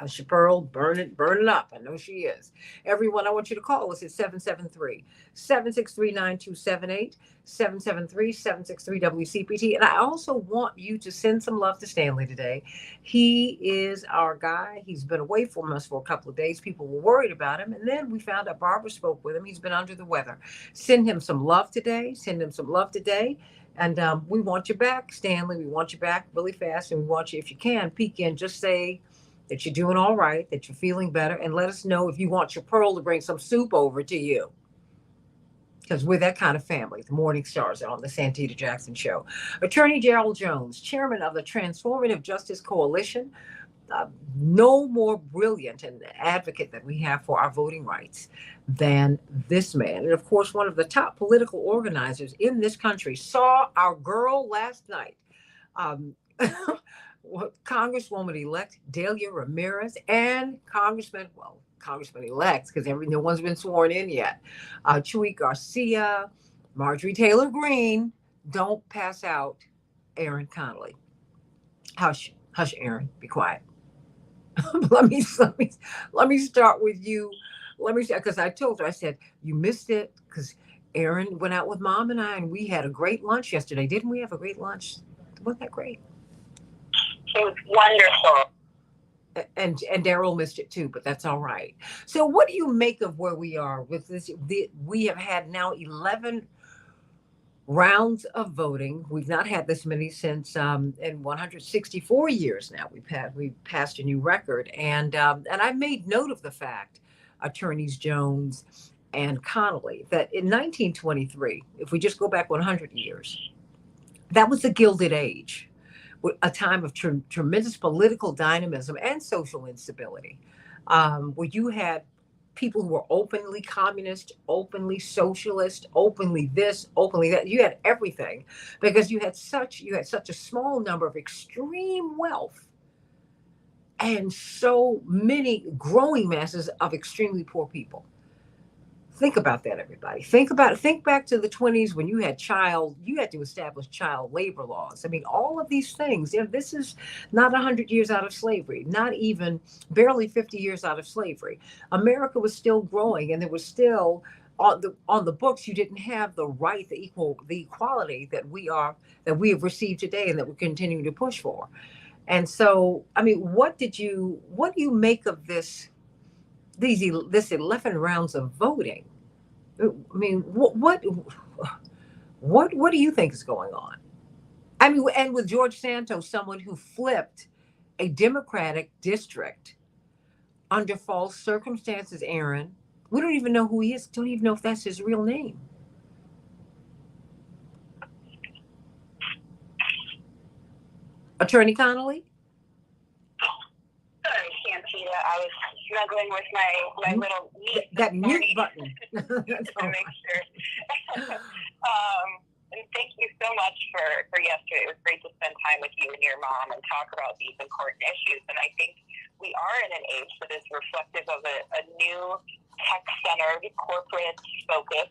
Chaparral, burn it up. I know she is. Everyone, I want you to call us at 773-763-9278, 773-763-WCPT. And I also want you to send some love to Stanley today. He is our guy. He's been away from us for a couple of days. People were worried about him. And then we found out Barbara spoke with him. He's been under the weather. Send him some love today. And we want you back, Stanley. We want you back really fast. And we want you, if you can, peek in, just say, that you're doing all right, that you're feeling better, and let us know if you want your Pearl to bring some soup over to you. Because we're that kind of family. The Morning Stars on the Santita Jackson Show. Attorney Gerald Jones, chairman of the Transformative Justice Coalition, no more brilliant and advocate that we have for our voting rights than this man. And of course, one of the top political organizers in this country saw our girl last night. Um, Congresswoman-elect Delia Ramirez and Congressman-elect, because no one's been sworn in yet, Chuy Garcia, Marjorie Taylor Greene. Don't pass out Aaron Connolly. Hush, hush, Aaron, be quiet. let me start with you. Because I told her, I said, you missed it because Aaron went out with Mom and I, and we had a great lunch yesterday. Didn't we have a great lunch? Wasn't that great? It was wonderful. And Daryl missed it too, but that's all right. So what do you make of where we are with this? We have had now 11 rounds of voting. We've not had this many since in 164 years now. We've passed a new record, and I made note of the fact, Attorneys Jones and Connolly, that in 1923, if we just go back 100 years, that was the Gilded Age, a time of tremendous political dynamism and social instability, where you had people who were openly communist, openly socialist, openly this, openly that. You had everything because you had such a small number of extreme wealth and so many growing masses of extremely poor people. Think about that, everybody. Think back to the 20s when you had to establish child labor laws. I mean, all of these things. This is not 100 years out of slavery, not even barely 50 years out of slavery. America was still growing, and there was still on the books. You didn't have the right, the equality that we have received today, and that we're continuing to push for. And so, I mean, what do you make of this 11 rounds of voting? I mean, what do you think is going on? I mean, and with George Santos, someone who flipped a Democratic district under false circumstances, Aaron, we don't even know who he is. Don't even know if that's his real name. Attorney Connolly? Sorry, Santita. I was struggling with my little mute. That mute button. To make sure. And thank you so much for yesterday. It was great to spend time with you and your mom and talk about these important issues. And I think we are in an age that is reflective of a new tech-centered corporate focus.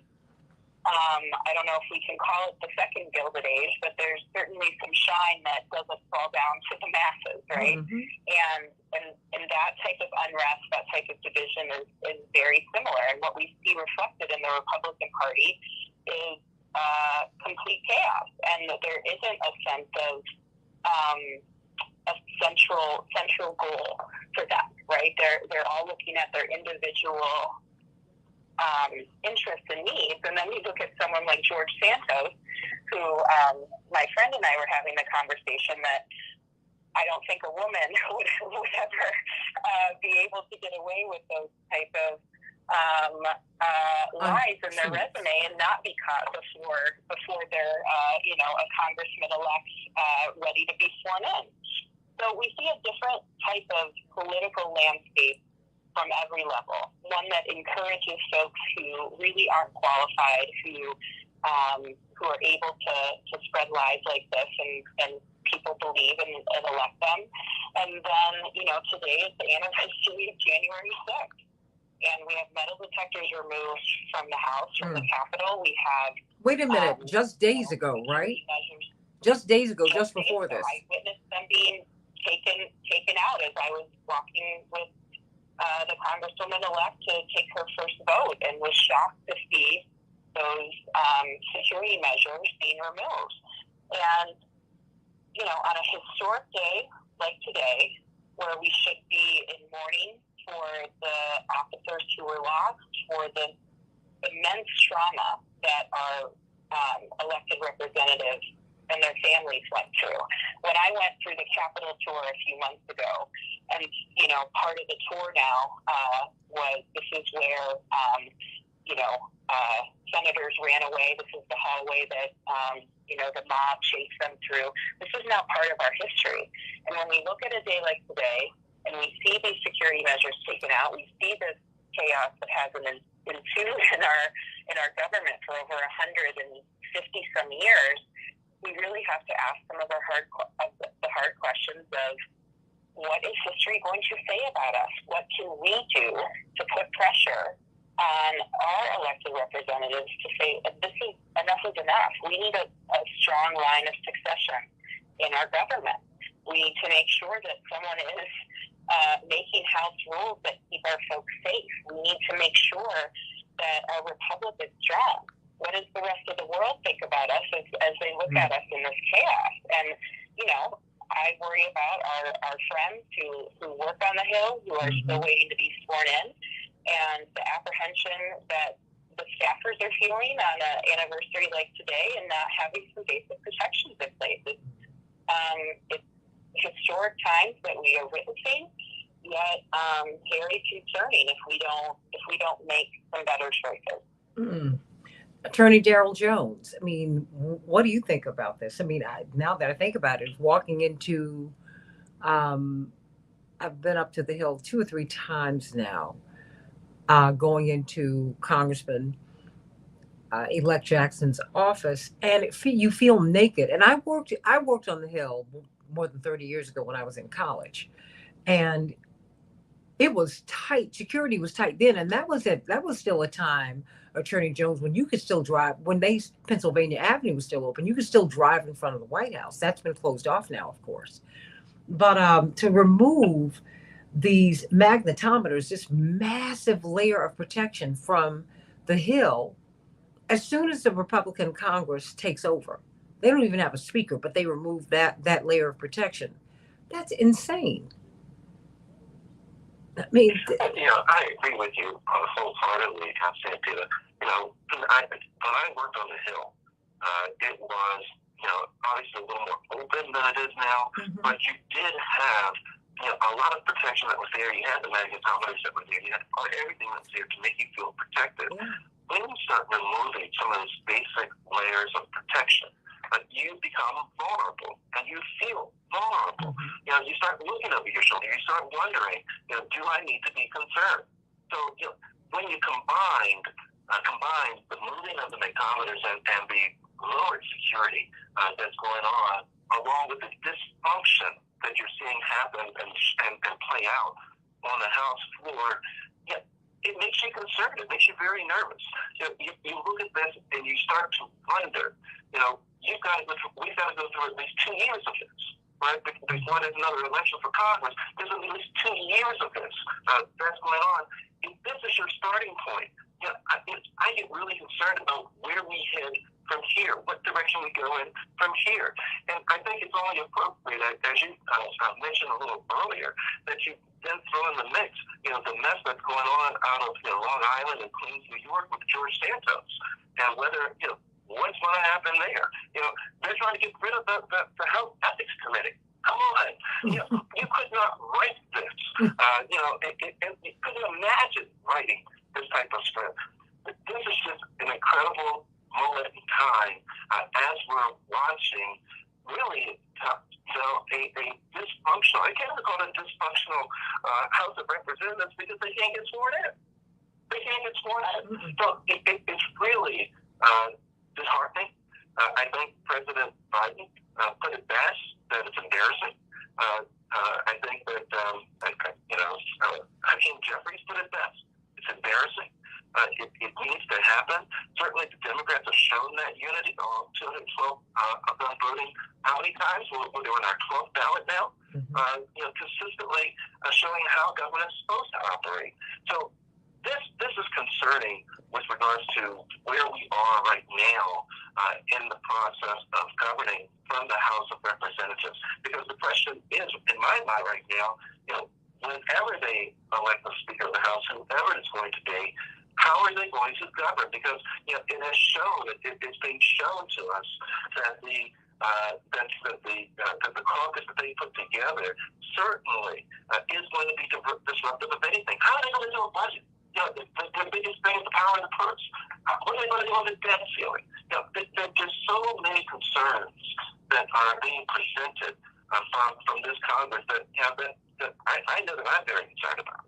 I don't know if we can call it the second Gilded Age, but there's certainly some shine that doesn't fall down to the masses, right? Mm-hmm. And that type of unrest, that type of division is very similar. And what we see reflected in the Republican Party is complete chaos, and that there isn't a sense of a central goal for them, right? They're all looking at their individual interests and needs. And then you look at someone like George Santos, who my friend and I were having the conversation that I don't think a woman would ever be able to get away with those type of lies in their resume and not be caught before they're a congressman-elect ready to be sworn in. So we see a different type of political landscape from every level, one that encourages folks who really aren't qualified, who are able to spread lies like this and people believe and elect them. And then, today is the anniversary of January 6th. And we have metal detectors removed from the House, from the Capitol. We have... Wait a minute, just days ago, right? Just days ago, just before this. I witnessed them being taken out as I was walking with the Congresswoman-elect to take her first vote, and was shocked to see those security measures being removed. And, on a historic day like today, where we should be in mourning for the officers who were lost, for the immense trauma that our elected representatives and their families went through. When I went through the Capitol tour a few months ago, And, part of the tour now was this is where, senators ran away. This is the hallway that, the mob chased them through. This is now part of our history. And when we look at a day like today and we see these security measures taken out, we see this chaos that has ensued in our government for over 150 some years, we really have to ask some of the hard questions of, what is history going to say about us? What can we do to put pressure on our elected representatives to say, enough is enough. We need a strong line of succession in our government. We need to make sure that someone is making house rules that keep our folks safe. We need to make sure that our republic is strong. What does the rest of the world think about us as they look at us in this chaos? And, I worry about our friends who work on the Hill, who are still waiting to be sworn in, and the apprehension that the staffers are feeling on an anniversary like today and not having some basic protections in place. It's historic times that we are witnessing, yet very concerning if we don't make some better choices. Attorney Darrell Jones, I mean, what do you think about this? I mean, now that I think about it, walking into, I've been up to the Hill 2 or 3 times now, going into Congressman elect Jackson's office, and you feel naked. And I worked on the Hill more than 30 years ago when I was in college, and it was tight. Security was tight then, and that was still a time, Attorney Jones, when you could still drive. When Pennsylvania Avenue was still open, you could still drive in front of the White House. That's been closed off now, of course. But to remove these magnetometers, this massive layer of protection from the Hill, as soon as the Republican Congress takes over, they don't even have a speaker, but they remove that layer of protection. That's insane. I mean, I agree with you wholeheartedly, Santita. When I worked on the Hill, it was, obviously a little more open than it is now, but you did have, a lot of protection that was there. You had the magnetometers that were there. You had everything that was there to make you feel protected. Yeah. When you start removing some of those basic layers of protection, you become vulnerable, and you feel vulnerable. You start looking over your shoulder. You start wondering, do I need to be concerned? So, when you combine the moving of the magnetometers and the lowered security that's going on, along with the dysfunction that you're seeing happen and play out on the House floor, it makes you concerned. It makes you very nervous. You look at this and you start to wonder, we've got to go through at least 2 years of this, right? Before there's another election for Congress, there's at least 2 years of this that's going on. If this is your starting point, I get really concerned about where we head from here, what direction we go in from here. And I think it's only appropriate, as you mentioned a little earlier, that you then throw in the mix, the mess that's going on out of Long Island and Queens, New York with George Santos, and whether, what's going to happen there. They're trying to get rid of the House Ethics Committee. Come on. You could not write this. You couldn't imagine writing this type of script. But this is just an incredible moment in time as we're watching really a dysfunctional, I can't even call it a dysfunctional House of Representatives because they can't get sworn in. They can't get sworn in. So it's really disheartening. I think President Biden put it best, that it's embarrassing. I think that, Hakeem Jeffries put it best. It's embarrassing. It needs to happen. Certainly the Democrats have shown that unity. 212 of them voting how many times? Well, they're on our 12th ballot now. Consistently showing how government is supposed to operate. So this is concerning with regards to where we are right now in the process of governing from the House of Representatives. Because the question is, in my mind right now, whenever they elect the Speaker of the House, whoever it's going to be, how are they going to govern? Because it has shown, it's been shown to us that the that the caucus that they put together certainly is going to be disruptive of anything. How are they going to do a budget? The biggest thing is the power of the purse. What are they going to do on the debt ceiling? There's so many concerns that are being presented from this Congress that I know that I'm very concerned about.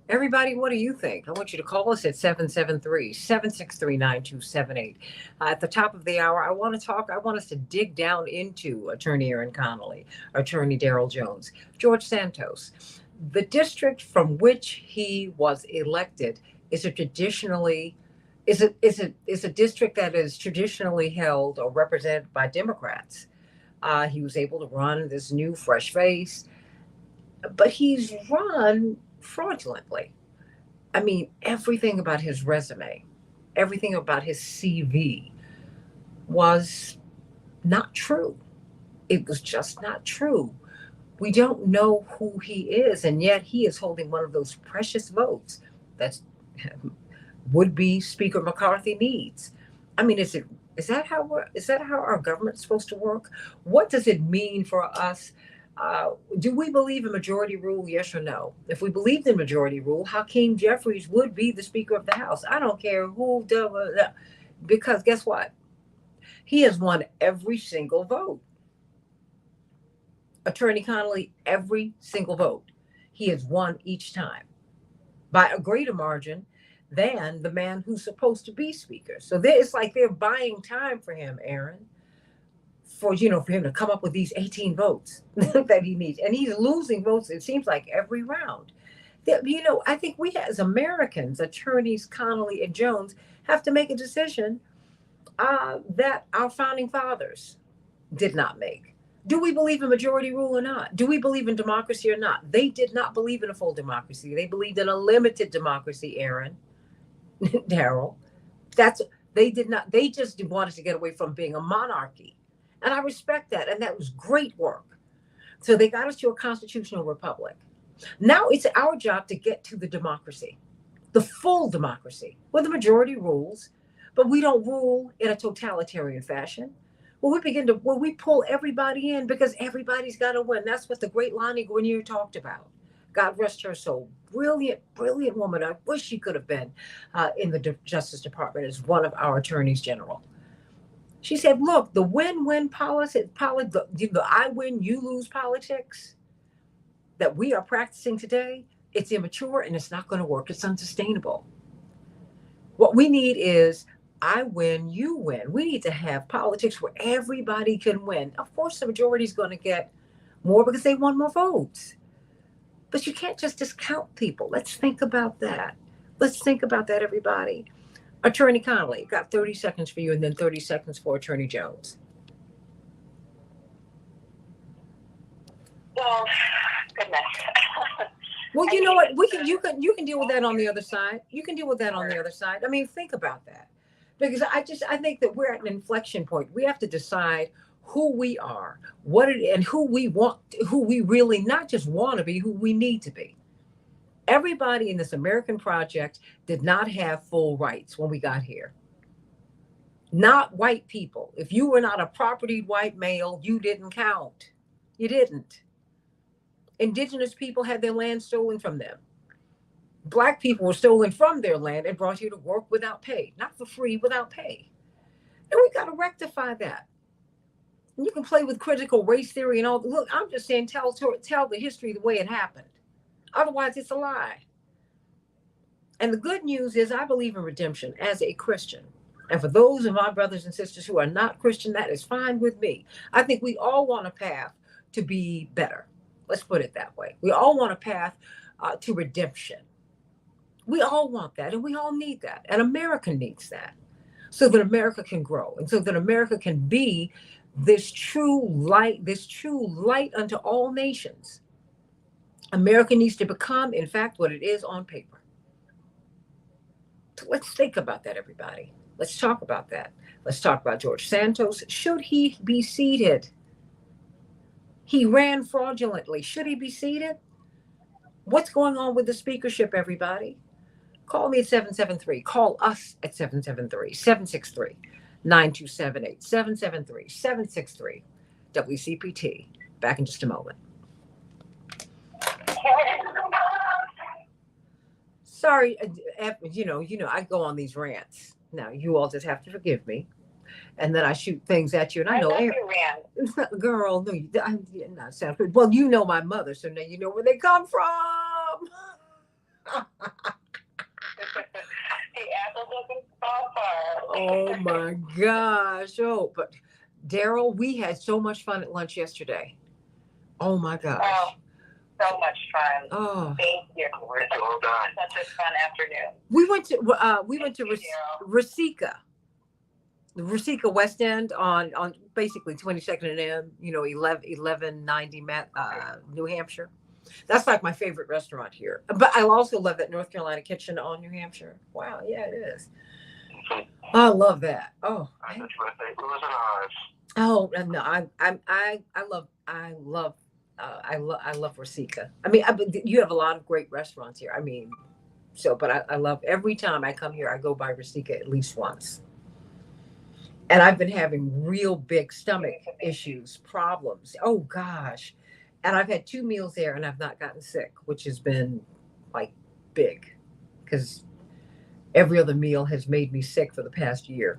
Everybody, what do you think? I want you to call us at 773-763-9278. At the top of the hour, I want us to dig down into Attorney Aaron Connolly, Attorney Darrell Jones, George Santos. The district from which he was elected is a district that is traditionally held or represented by Democrats. He was able to run this new fresh face, but he's run fraudulently. I mean, everything about his resume, everything about his CV was not true. It was just not true. We don't know who he is, and yet he is holding one of those precious votes that would-be Speaker McCarthy needs. I mean, is that how our government's supposed to work? What does it mean for us? Do we believe in majority rule, yes or no? If we believed in majority rule, Hakeem Jeffries would be the Speaker of the House. I don't care who does, because guess what? He has won every single vote. Attorney Connolly, every single vote. He has won each time by a greater margin than the man who's supposed to be Speaker. So it's like they're buying time for him, Aaron, for him to come up with these 18 votes that he needs. And he's losing votes, it seems like, every round. I think we as Americans, attorneys Connolly and Jones, have to make a decision that our founding fathers did not make. Do we believe in majority rule or not? Do we believe in democracy or not? They did not believe in a full democracy. They believed in a limited democracy, Aaron, Darrell. They did not. They just wanted to get away from being a monarchy. And I respect that. And that was great work. So they got us to a constitutional republic. Now it's our job to get to the democracy, the full democracy, where the majority rules, but we don't rule in a totalitarian fashion. We pull everybody in because everybody's got to win. That's what the great Lonnie Guinier talked about. God rest her soul. Brilliant, brilliant woman. I wish she could have been in the Justice Department as one of our attorneys general. She said, look, the win-win policy, the I win, you lose politics that we are practicing today, it's immature and it's not going to work. It's unsustainable. What we need is I win, you win. We need to have politics where everybody can win. Of course, the majority is going to get more because they won more votes. But you can't just discount people. Let's think about that. Let's think about that, everybody. Attorney Connolly, got 30 seconds for you and then 30 seconds for Attorney Jones. Well, goodness. Well, you know what? You can deal with that on the other side. You can deal with that on the other side. I mean, think about that. Because I think that we're at an inflection point. We have to decide who we are, and who we want, who we really not just want to be, who we need to be. Everybody in this American project did not have full rights when we got here. Not white people. If you were not a propertied white male, you didn't count. You didn't. Indigenous people had their land stolen from them. Black people were stolen from their land and brought here to work without pay, not for free, without pay. And we got to rectify that. And you can play with critical race theory and all. Look, I'm just saying, tell the history the way it happened. Otherwise, it's a lie. And the good news is I believe in redemption as a Christian. And for those of my brothers and sisters who are not Christian, that is fine with me. I think we all want a path to be better. Let's put it that way. We all want a path to redemption. We all want that, and we all need that. And America needs that so that America can grow and so that America can be this true light unto all nations. America needs to become, in fact, what it is on paper. So let's think about that, everybody. Let's talk about that. Let's talk about George Santos. Should he be seated? He ran fraudulently. Should he be seated? What's going on with the speakership, everybody? Call me at 773. Call us at 773-763-9278. 9278-773-763. WCPT. Back in just a moment. Sorry, I go on these rants. Now, you all just have to forgive me. And then I shoot things at you, and I know, love your rant. girl, no, you're not sound good. Well, you know my mother, so now you know where they come from. The apple doesn't fall far. Oh my gosh! Oh, but Daryl, we had so much fun at lunch yesterday. Oh my gosh! Oh, so much fun. Oh, Thank you. We're all done. Such a fun afternoon. we went to Thank you, Daryl. Rosica. The Rosica West End on basically 22nd and M, 1190 New Hampshire. That's like my favorite restaurant here. But I also love that North Carolina Kitchen on New Hampshire. Wow, yeah, it is. I love that. Oh, I thought you were going to say Lewis and Ours. oh no, I love Rosica. I mean, you have a lot of great restaurants here. I mean, but I love every time I come here, I go by Rosica at least once. And I've been having real big stomach issues, problems. Oh gosh. And I've had 2 meals there and I've not gotten sick, which has been like big because every other meal has made me sick for the past year.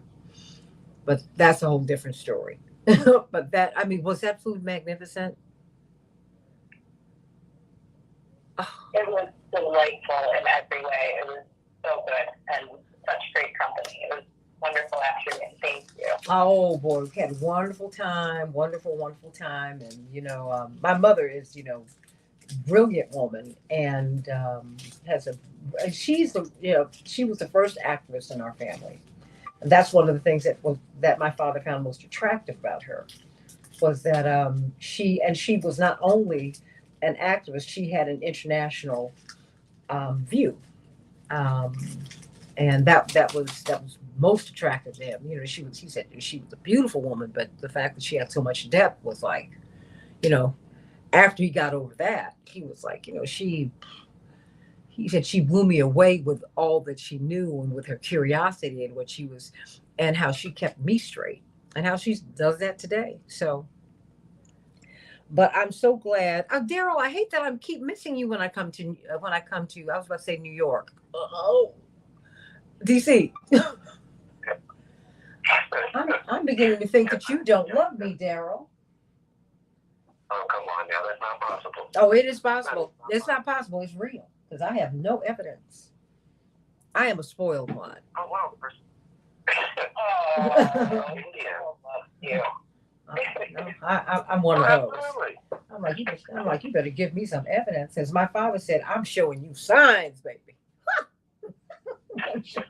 But that's a whole different story. But was that food magnificent? Oh. It was delightful in every way. It was so good and such great company. It was wonderful afternoon. Thank you. Oh boy, we had a wonderful time, wonderful time. And my mother is, brilliant woman, and she was the first actress in our family. And that's one of the things that my father found most attractive about her was that she was not only an actress, she had an international view. And that was most attractive to him. He said she was a beautiful woman, but the fact that she had so much depth was like, after he got over that, he was like, he said she blew me away with all that she knew and with her curiosity and what she was, and how she kept me straight and how she does that today. So, but I'm so glad. Daryl, I hate that I keep missing you when I come to, I was about to say New York. Oh. DC. I'm beginning to think that you don't love me, Daryl. Oh, come on now. That's not possible. Oh, it is possible. It's not possible. It's real. Because I have no evidence. I am a spoiled one. Oh, wow. Yeah. I'm one of those. Absolutely. I'm like, you better give me some evidence. As my father said, I'm showing you signs, baby. Show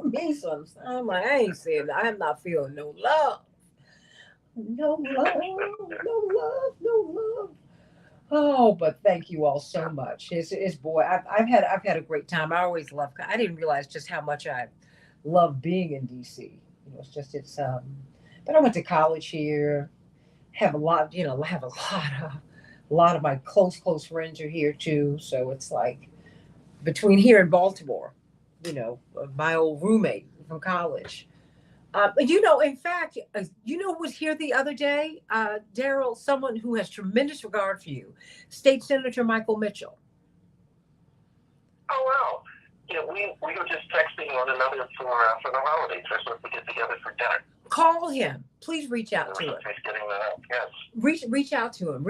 me some. I'm like, I ain't saying that. I'm not feeling no love. No love. Oh, but thank you all so much. It's boy, I've had a great time. I always love. I didn't realize just how much I love being in DC. But I went to college here. Have a lot of my close friends are here too. So it's like between here and Baltimore, my old roommate from college. In fact, who was here the other day? Daryl, someone who has tremendous regard for you, State Senator Michael Mitchell. Oh, wow. We were just texting one another for the holidays. We're supposed to get together for dinner. Call him. Please reach out to him. Getting that up. Yes. Reach out to him.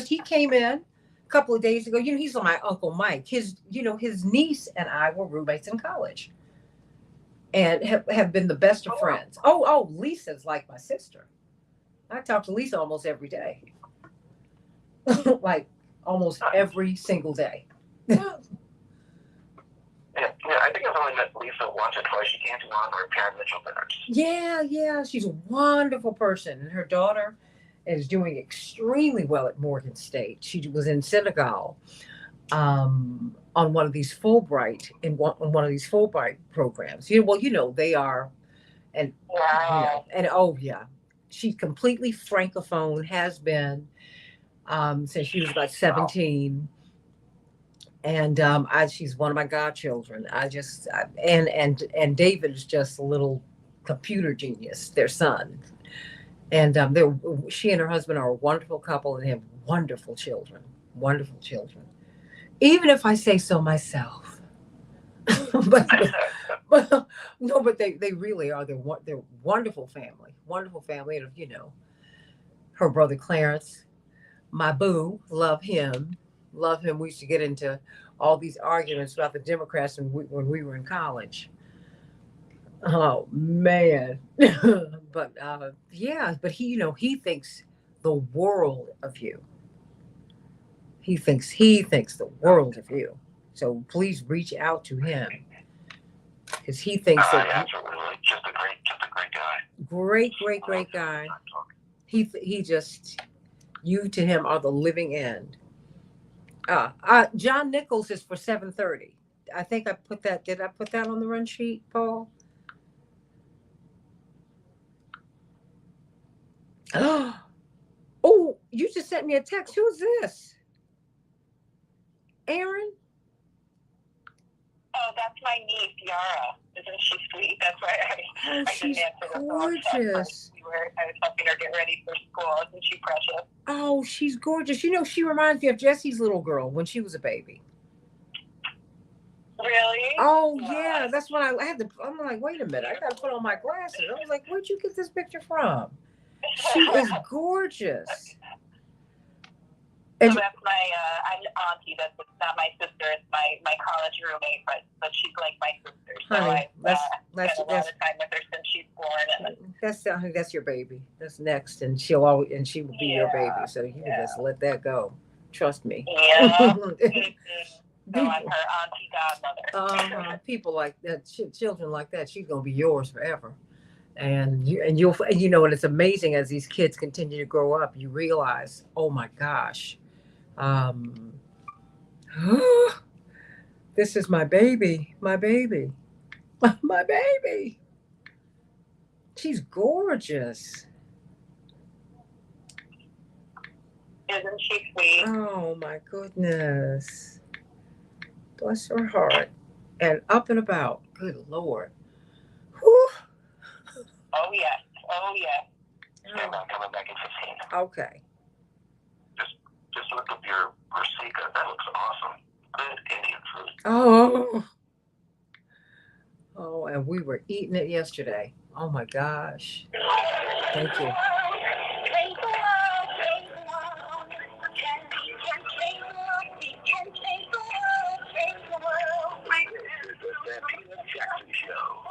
He came in a couple of days ago. He's my Uncle Mike. His niece and I were roommates in college. And have been the best of friends. Oh, Lisa's like my sister. I talk to Lisa almost every day. Like almost every single day. Yeah, I think I've only met Lisa once or twice. She came to one of our parent Mitchell dinners. Yeah. She's a wonderful person. And her daughter is doing extremely well at Morgan State. She was in Senegal. On one of these Fulbright programs. They are, and wow. She's completely francophone, has been since she was about 17, and she's one of my godchildren. And David is just a little computer genius, their son. And she and her husband are a wonderful couple, and they have wonderful children. Wonderful children. Even if I say so myself. but, but no, but they really are. They're wonderful family. Wonderful family. And her brother Clarence, my boo, love him. Love him. We used to get into all these arguments about the Democrats when we were in college. Oh man. But yeah, but he thinks the world of you. He thinks the world of you. So please reach out to him because he thinks that absolutely, just a great guy. Great guy. He just you to him are the living end. John Nichols is for 7:30. I think I put that. Did I put that on the run sheet, Paul? Oh, you just sent me a text. Who's this? Aaron? Oh, that's my niece, Yara. Isn't she sweet? That's why I She's didn't answer the phone. gorgeous. I was helping her get ready for school. Isn't she precious? Oh, she's gorgeous. She reminds me of Jesse's little girl when she was a baby. Really? Oh, yeah. That's when I had to. I'm like, wait a minute. I got to put on my glasses. I was like, where'd you get this picture from? She is gorgeous. So that's my auntie. That's not my sister. It's my college roommate, but she's like my sister. So Honey, I've spent a lot of time with her since she's born. And that's your baby. That's next, and she will be your baby. So you can just let that go. Trust me. Yeah. So I'm her auntie godmother. People like that, children like that, she's gonna be yours forever. And you'll and it's amazing as these kids continue to grow up. You realize, oh my gosh. This is my baby. My baby. She's gorgeous. Isn't she sweet? Oh my goodness. Bless her heart. And up and about. Good Lord. Whew. Oh yes. Yeah, man, coming back in 15. Okay. Just look up your Rosika. That looks awesome. Good Indian food. Oh, and we were eating it yesterday. Oh my gosh. Thank you. Jackson Show.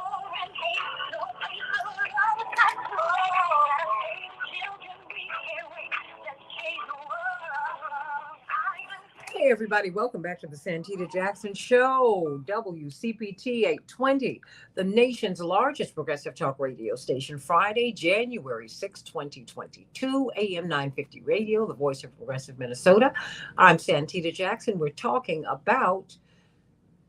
Hey everybody, welcome back to the Santita Jackson Show, WCPT 820, the nation's largest progressive talk radio station, Friday, January 6, 2022, AM 950 radio, the voice of progressive Minnesota. I'm Santita Jackson. We're talking about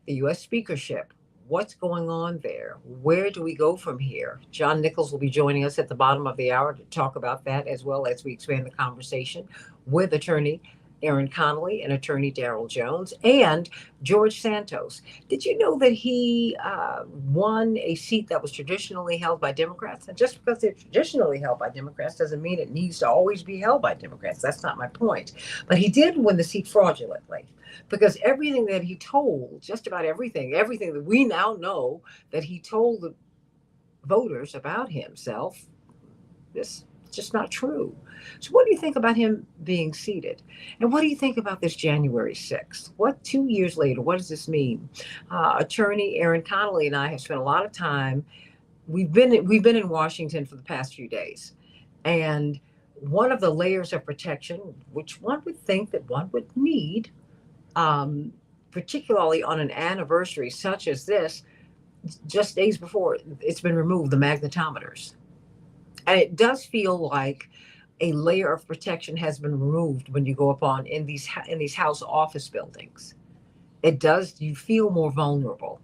the U.S. speakership. What's going on there? Where do we go from here? John Nichols will be joining us at the bottom of the hour to talk about that, as well as we expand the conversation with attorney Aaron Connolly and attorney Darrell Jones and George Santos. Did you know that he won a seat that was traditionally held by Democrats? And just because they're traditionally held by Democrats doesn't mean it needs to always be held by Democrats. That's not my point. But he did win the seat fraudulently because everything that he told, just about everything that we now know that he told the voters about himself, this is just not true. So what do you think about him being seated? And what do you think about this January 6th? 2 years later, what does this mean? Attorney Aaron Connolly and I have spent a lot of time. We've been in Washington for the past few days. And one of the layers of protection, which one would think that one would need, particularly on an anniversary such as this, just days before it's been removed, the magnetometers. And it does feel like a layer of protection has been removed when you go up in these house office buildings. It does, you feel more vulnerable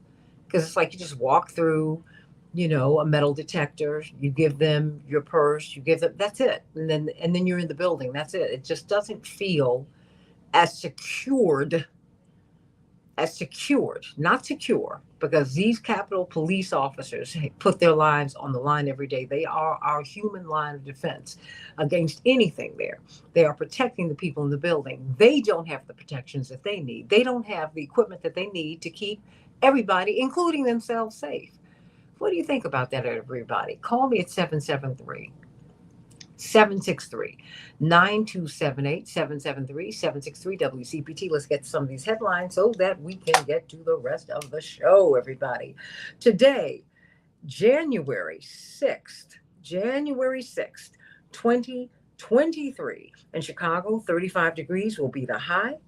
because it's like you just walk through, a metal detector, you give them your purse, you give them, that's it. And then you're in the building. That's it. It just doesn't feel as secured as secured, not secure, because these Capitol police officers put their lives on the line every day. They are our human line of defense against anything there. They are protecting the people in the building. They don't have the protections that they need. They don't have the equipment that they need to keep everybody, including themselves, safe. What do you think about that, everybody? Call me at 763 9278 773 WCPT. Let's get some of these headlines so that we can get to the rest of the show, everybody. Today, January 6th, 2023. In Chicago, 35 degrees will be the high.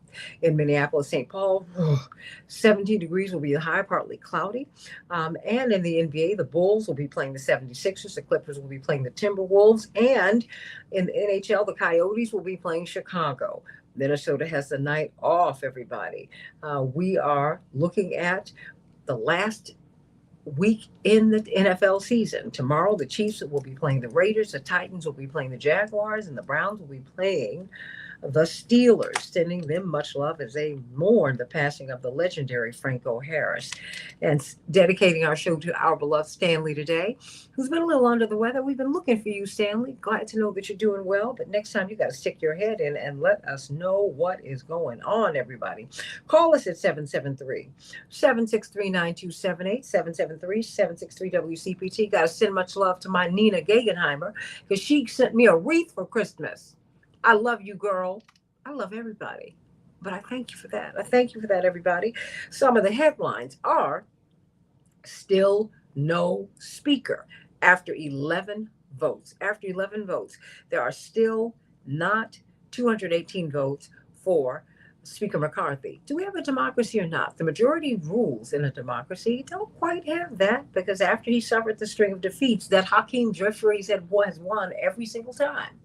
In Minneapolis, St. Paul, 17 degrees will be the high, partly cloudy. And in the NBA, the Bulls will be playing the 76ers. The Clippers will be playing the Timberwolves. And in the NHL, the Coyotes will be playing Chicago. Minnesota has the night off, everybody. We are looking at the last week in the NFL season. Tomorrow, the Chiefs will be playing the Raiders, the Titans will be playing the Jaguars, and the Browns will be playing the Steelers, sending them much love as they mourn the passing of the legendary Franco Harris. And dedicating our show to our beloved Stanley today, who's been a little under the weather. We've been looking for you, Stanley. Glad to know that you're doing well, but next time you got to stick your head in and let us know what is going on, everybody. Call us at 773-763-9278, 773-763-WCPT. Got to send much love to my Nina Gegenheimer because she sent me a wreath for Christmas. I love you, girl. I love everybody. But I thank you for that. I thank you for that, everybody. Some of the headlines are still no speaker after 11 votes. After 11 votes, there are still not 218 votes for Speaker McCarthy. Do we have a democracy or not? The majority rules in a democracy don't quite have that, because after he suffered the string of defeats that Hakeem Jeffries has won every single time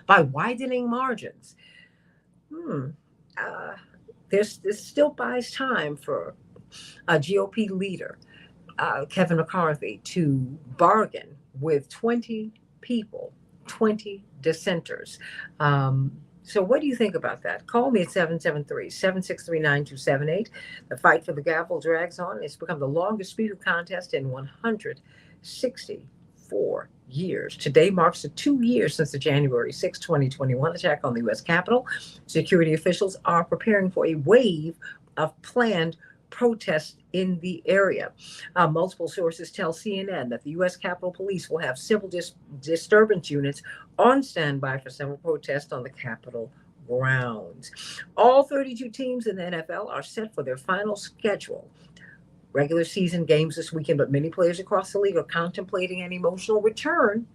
by widening margins, this still buys time for a GOP leader, Kevin McCarthy, to bargain with 20 people, 20 dissenters. So what do you think about that? Call me at 773-763-9278. The fight for the gavel drags on. It's become the longest speaker contest in 164 years. Today marks the 2 years since the January 6, 2021 attack on the U.S. Capitol. Security officials are preparing for a wave of planned protests in the area. Multiple sources tell CNN that the U.S. Capitol Police will have civil disturbance units on standby for several protests on the Capitol grounds. All 32 teams in the NFL are set for their final schedule regular season games this weekend, but many players across the league are contemplating an emotional return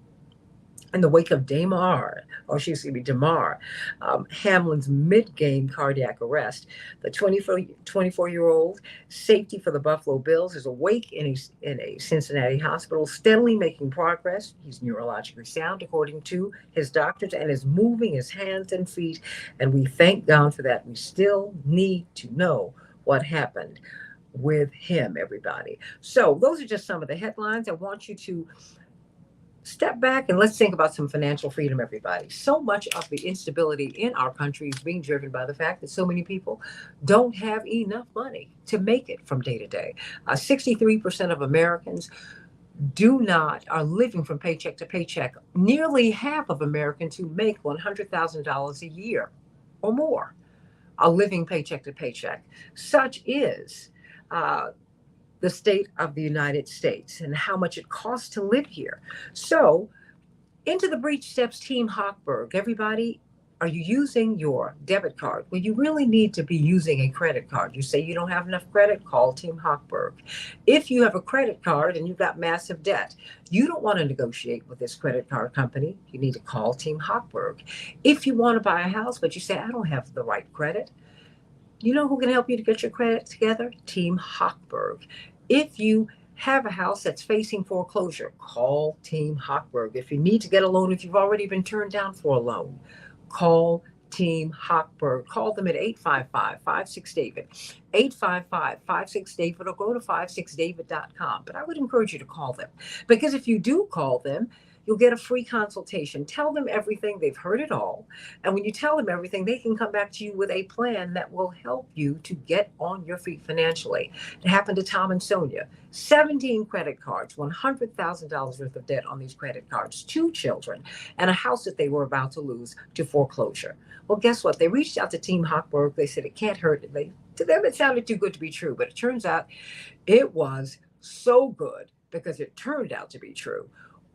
in the wake of Damar Hamlin's mid-game cardiac arrest. The 24-year-old safety for the Buffalo Bills is awake in a Cincinnati hospital, steadily making progress. He's neurologically sound, according to his doctors, and is moving his hands and feet, and we thank God for that. We still need to know what happened with him, everybody. So those are just some of the headlines. I want you to step back and let's think about some financial freedom, everybody. So much of the instability in our country is being driven by the fact that so many people don't have enough money to make it from day to day. 63% of Americans are living from paycheck to paycheck. Nearly half of Americans who make $100,000 a year or more are living paycheck to paycheck. Such is the state of the United States and how much it costs to live here. So into the breach steps Team Hochberg. Everybody, are you using your debit card? Well, you really need to be using a credit card. You say you don't have enough credit, call Team Hochberg. If you have a credit card and you've got massive debt, you don't want to negotiate with this credit card company. You need to call Team Hochberg. If you want to buy a house, but you say, I don't have the right credit, you know who can help you to get your credit together? Team Hochberg. If you have a house that's facing foreclosure, call Team Hochberg. If you need to get a loan, if you've already been turned down for a loan, call Team Hochberg. Call them at 855-56-DAVID, 855-56-DAVID, or go to 56david.com. But I would encourage you to call them, because if you do call them, You'll get a free consultation. Tell them everything. They've heard it all. And when you tell them everything, they can come back to you with a plan that will help you to get on your feet financially. It happened to Tom and Sonia. 17 credit cards, $100,000 worth of debt on these credit cards, 2 children, and a house that they were about to lose to foreclosure. Well, guess what? They reached out to Team Hochberg. They said it can't hurt. To them, it sounded too good to be true, but it turns out it was so good because it turned out to be true.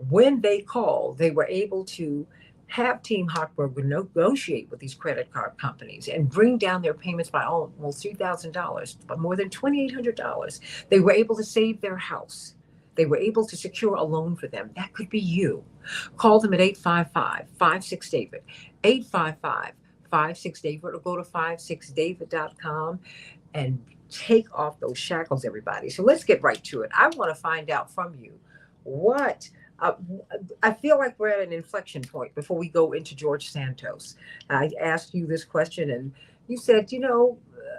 When they called, they were able to have Team Hochberg negotiate with these credit card companies and bring down their payments by almost $3,000, but more than $2,800. They were able to save their house. They were able to secure a loan for them. That could be you. Call them at 855-56-DAVID, 855-56-DAVID, or go to 56david.com and take off those shackles, everybody. So let's get right to it. I want to find out from you what I feel like we're at an inflection point before we go into George Santos. I asked you this question and you said,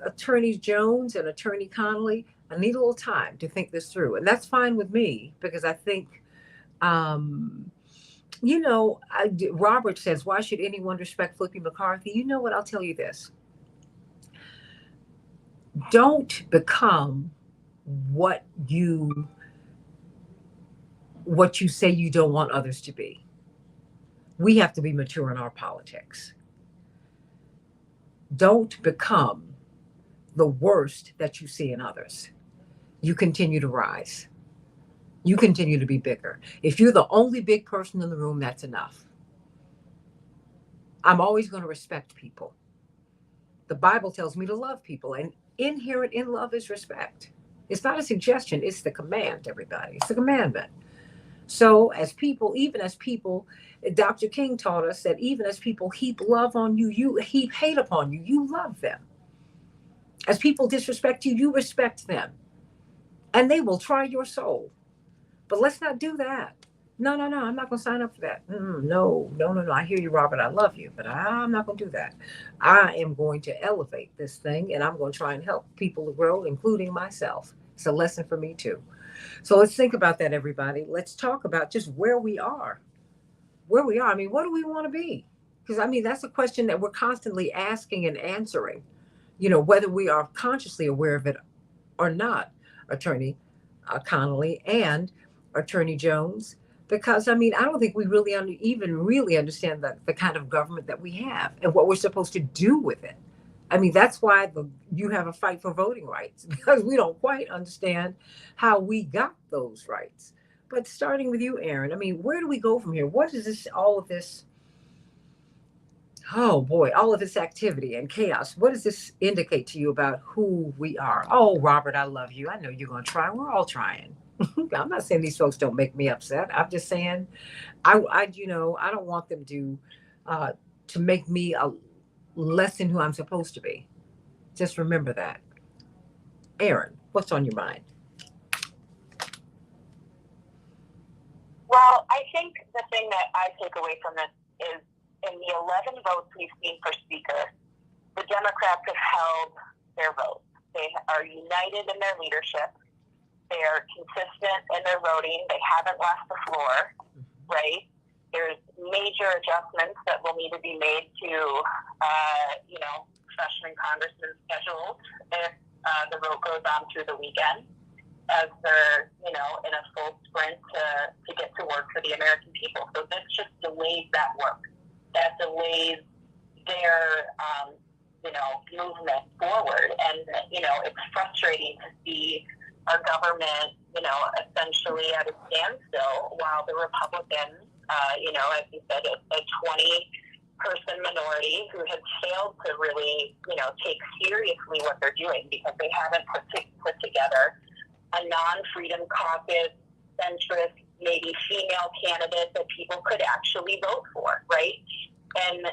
Attorney Jones and Attorney Connolly, I need a little time to think this through. And that's fine with me because I think, Robert says, why should anyone respect Flippy McCarthy? You know what? I'll tell you this. Don't become what you say you don't want others to be. We have to be mature in our politics. Don't become the worst that you see in others. You continue to rise. You continue to be bigger. If you're the only big person in the room, that's enough. I'm always going to respect people. The Bible tells me to love people, and inherent in love is respect. It's not a suggestion, it's the command, everybody. It's the commandment. So as people, Dr. King taught us that even as people heap love on you, you heap hate upon you, you love them. As people disrespect you, you respect them. And they will try your soul. But let's not do that. No, I'm not going to sign up for that. No. I hear you, Robert. I love you, but I'm not going to do that. I am going to elevate this thing, and I'm going to try and help people to grow, including myself. It's a lesson for me, too. So let's think about that, everybody. Let's talk about just where we are. What do we want to be? Because, that's a question that we're constantly asking and answering, whether we are consciously aware of it or not, Attorney Connolly and Attorney Jones. Because, I don't think we really really understand the kind of government that we have and what we're supposed to do with it. That's why you have a fight for voting rights, because we don't quite understand how we got those rights. But starting with you, Aaron, where do we go from here? What is all of this activity and chaos? What does this indicate to you about who we are? Oh, Robert, I love you. I know you're going to try. We're all trying. I'm not saying these folks don't make me upset. I'm just saying I don't want them to make me less than who I'm supposed to be. Just remember that. Aaron, what's on your mind? Well, I think the thing that I take away from this is in the 11 votes we've seen for Speaker, the Democrats have held their votes. They are united in their leadership. They are consistent in their voting. They haven't left the floor, right? There's major adjustments that will need to be made to, freshman congressman schedules if the vote goes on through the weekend, as they're, in a full sprint to get to work for the American people. So this just delays that work. That delays their, movement forward. And, it's frustrating to see our government, essentially at a standstill while the Republicans, as you said, a 20-person minority who has failed to really, take seriously what they're doing because they haven't put together a non-freedom caucus, centrist, maybe female candidate that people could actually vote for, right? And,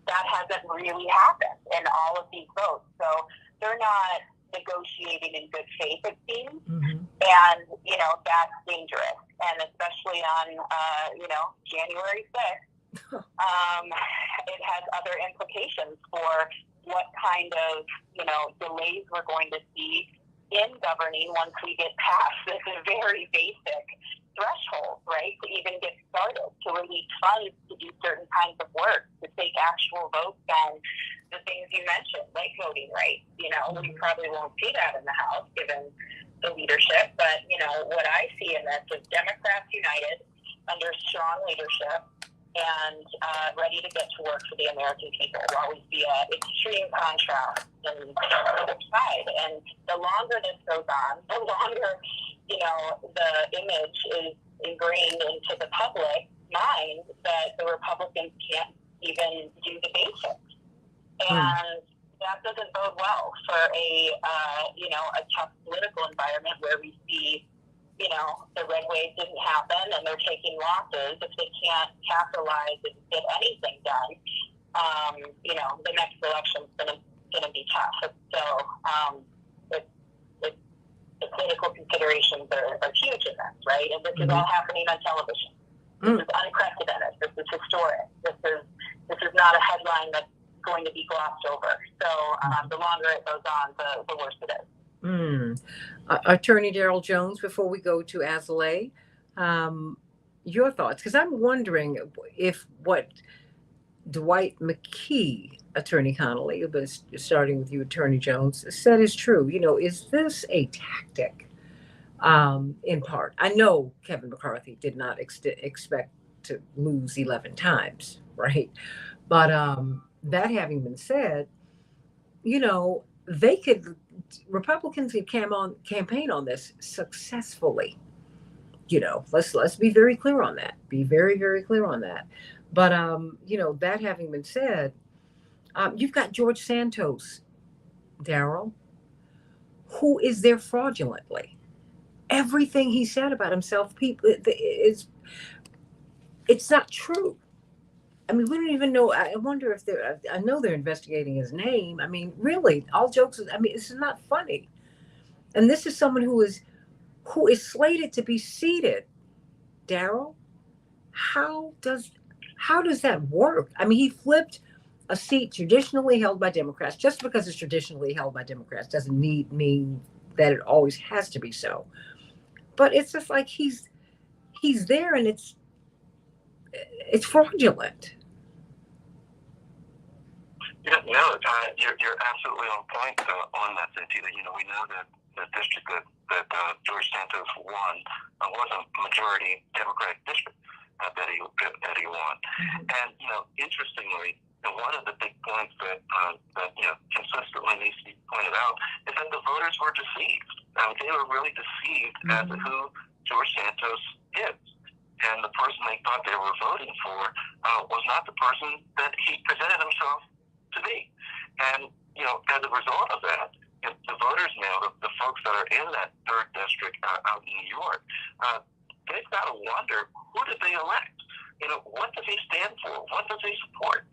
that hasn't really happened in all of these votes. So they're not negotiating in good faith, it seems. Mm-hmm. And, that's dangerous. And especially on, January 6th, it has other implications for what kind of, delays we're going to see in governing once we get past this very basic threshold, right, to kinds of work to take actual votes on the things you mentioned, like voting rights. You know, we probably won't see that in the House given the leadership, but, you know, what I see in this is Democrats united under strong leadership and ready to get to work for the American people, while we see an extreme contrast on the other side. And the longer this goes on, the longer, you know, the image is ingrained into the public mind that the Republicans can't even do the basics. And that doesn't bode well for a tough political environment where we see, you know, the red wave didn't happen and they're taking losses. If they can't capitalize and get anything done, you know, the next election's gonna be tough. So the political considerations are huge in this, right? And this is all happening on television. This is unprecedented. This is historic. This is not a headline that's going to be glossed over. So the longer it goes on, the worse it is. Attorney Daryl Jones, before we go to Azalea, your thoughts, because I'm wondering if what Dwight McKee, Attorney Connolly, but starting with you, Attorney Jones, said is true. You know, is this a tactic? In part, I know Kevin McCarthy did not expect to lose 11 times, right? But that having been said, you know, Republicans could campaign on this successfully. You know, let's be very clear on that. Be very, very clear on that. But you know, that having been said, you've got George Santos, Daryl, who is there fraudulently. Everything he said about himself, it's not true. I mean, we don't even know. I wonder if I know they're investigating his name. I mean, really, all jokes. I mean, this is not funny. And this is someone who is slated to be seated. Daryl, how does that work? I mean, he flipped a seat traditionally held by Democrats. Just because it's traditionally held by Democrats doesn't mean that it always has to be so. But it's just like he's there, and it's fraudulent. Yeah, no, you're absolutely on point on that, Santita. You know, we know that the district that George Santos won was a majority Democratic district that he won. And, you know, interestingly, one of the big points that you know, consistently needs to be pointed out is that the voters were deceived. They were really deceived as to who George Santos is. And the person they thought they were voting for was not the person that he presented himself to be. And, you know, as a result of that, the voters now, the folks that are in that third district out in New York, they've got to wonder, who did they elect? You know, what does he stand for? What does he support?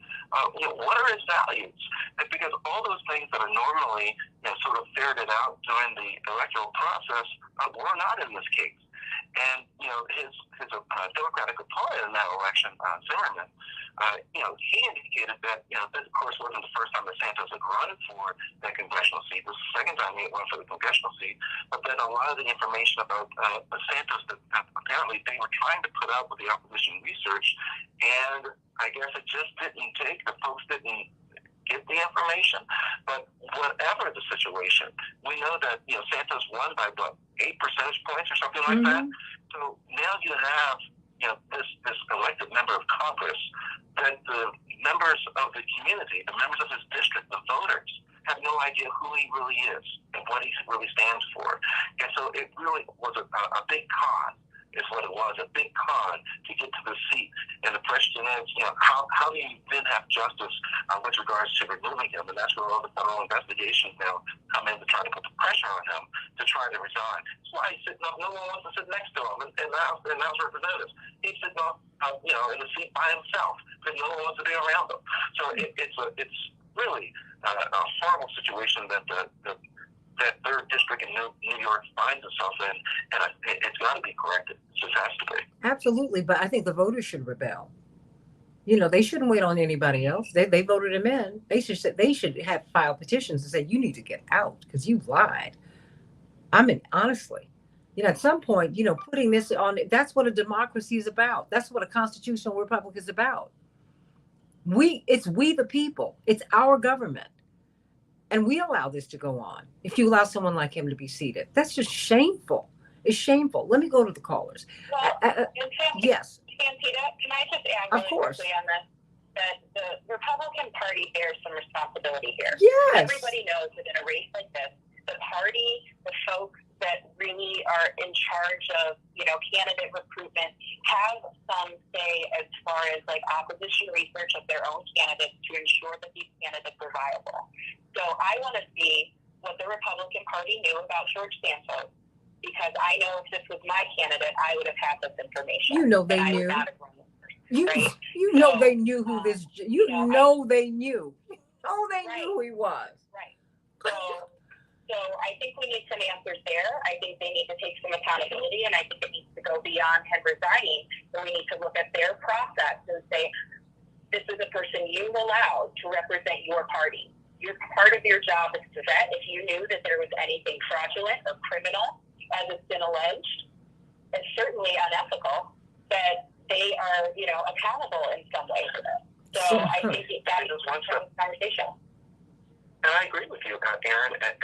You know, what are his values? And because all those things that are normally, you know, sort of ferreted out during the electoral process were not in this case. And, you know, his Democratic opponent in that election, Zimmerman, you know, he indicated that, you know, this, of course, wasn't the first time that Santos had run for that congressional seat. It was the second time he had run for the congressional seat. But then a lot of the information about Santos that apparently they were trying to put out with the opposition research, and I guess it just didn't take. The folks didn't get the information. But whatever the situation, we know that, you know, Santos won by about 8 percentage points or something like that. So now you have, you know, this elected member of Congress that the members of the community, the members of his district, the voters, have no idea who he really is and what he really stands for. And so it really was a big con, is what it was, a big con to get to the seat. And the question is, you know, how do you then have justice with regards to removing him? And that's where all the federal investigations now come in to try to put the pressure on him to try to resign. That's why he's sitting up. No one wants to sit next to him. And now representatives, he's sitting up, you know, in the seat by himself because no one wants to be around him. So it's really a horrible situation that that third district in New York finds itself in, and it's got to be corrected. It just has to be. Absolutely, but I think the voters should rebel. You know, they shouldn't wait on anybody else. They voted him in. They should have filed petitions and say, you need to get out because you lied. I mean, honestly, you know, at some point, you know, putting this on, that's what a democracy is about. That's what a constitutional republic is about. It's we the people. It's our government. And we allow this to go on. If you allow someone like him to be seated, that's just shameful. It's shameful. Let me go to the callers. Well, Yes. Santita, can I just add Of really course. quickly on this? That the Republican Party bears some responsibility here. Yes. Everybody knows that in a race like this, the party, the folks that really are in charge of, candidate recruitment have some say as far as like opposition research of their own candidates to ensure that these candidates are viable. So I want to see what the Republican Party knew about George Santos, because I know if this was my candidate, I would have had this information. They knew. Right? They knew who this. They knew. Oh, they knew who he was. Right. So I think we need some answers there. I think they need to take some accountability, and I think it needs to go beyond him resigning. So we need to look at their process and say, this is a person you allowed to represent your party. Part of your job is to vet if you knew that there was anything fraudulent or criminal, as it's been alleged, and certainly unethical, that they are, accountable in some way for this. So I think that is one conversation. And I agree with you, Aaron, as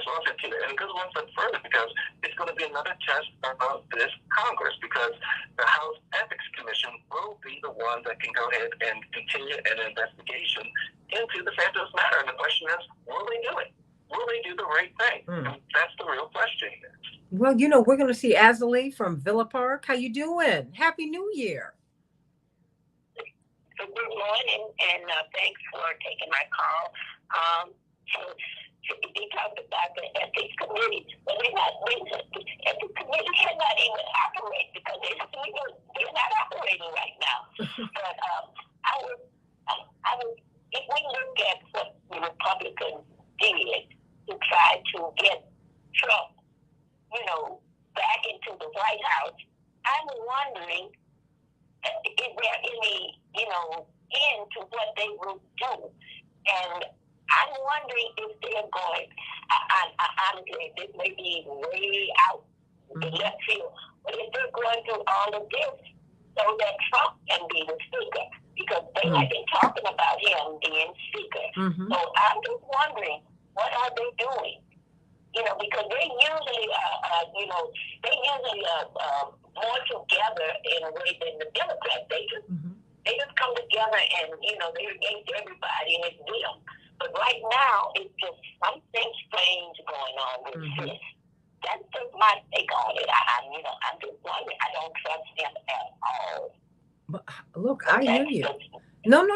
well as Santita. And it goes one step further because it's going to be another test of this Congress, because the House Ethics Commission will be the one that can go ahead and continue an investigation into the Santos matter. And the question is, will they do it? Will they do the right thing? And that's the real question here. Well, we're going to see Azalea from Villa Park. How you doing? Happy New Year. Good morning, and thanks for taking my call. We talked about the ethics committee, but the ethics committee cannot even operate because they're not operating right now. But if we look at what the Republicans did to try to get Trump, back into the White House, I'm wondering, is there any, end to what they will do? And I'm wondering if they're going, honestly, this may be way out in left field, but if they're going through all of this so that Trump can be the speaker, because they have been talking about him being speaker. So I'm just wondering, what are they doing? Because they usually, more together in a way than the Democrats. They just come together and, they're against everybody and it's them. But right now, it's just something strange going on with this. That's just my take on it. I'm just wondering. I don't trust them at all. But look, I hear you. No.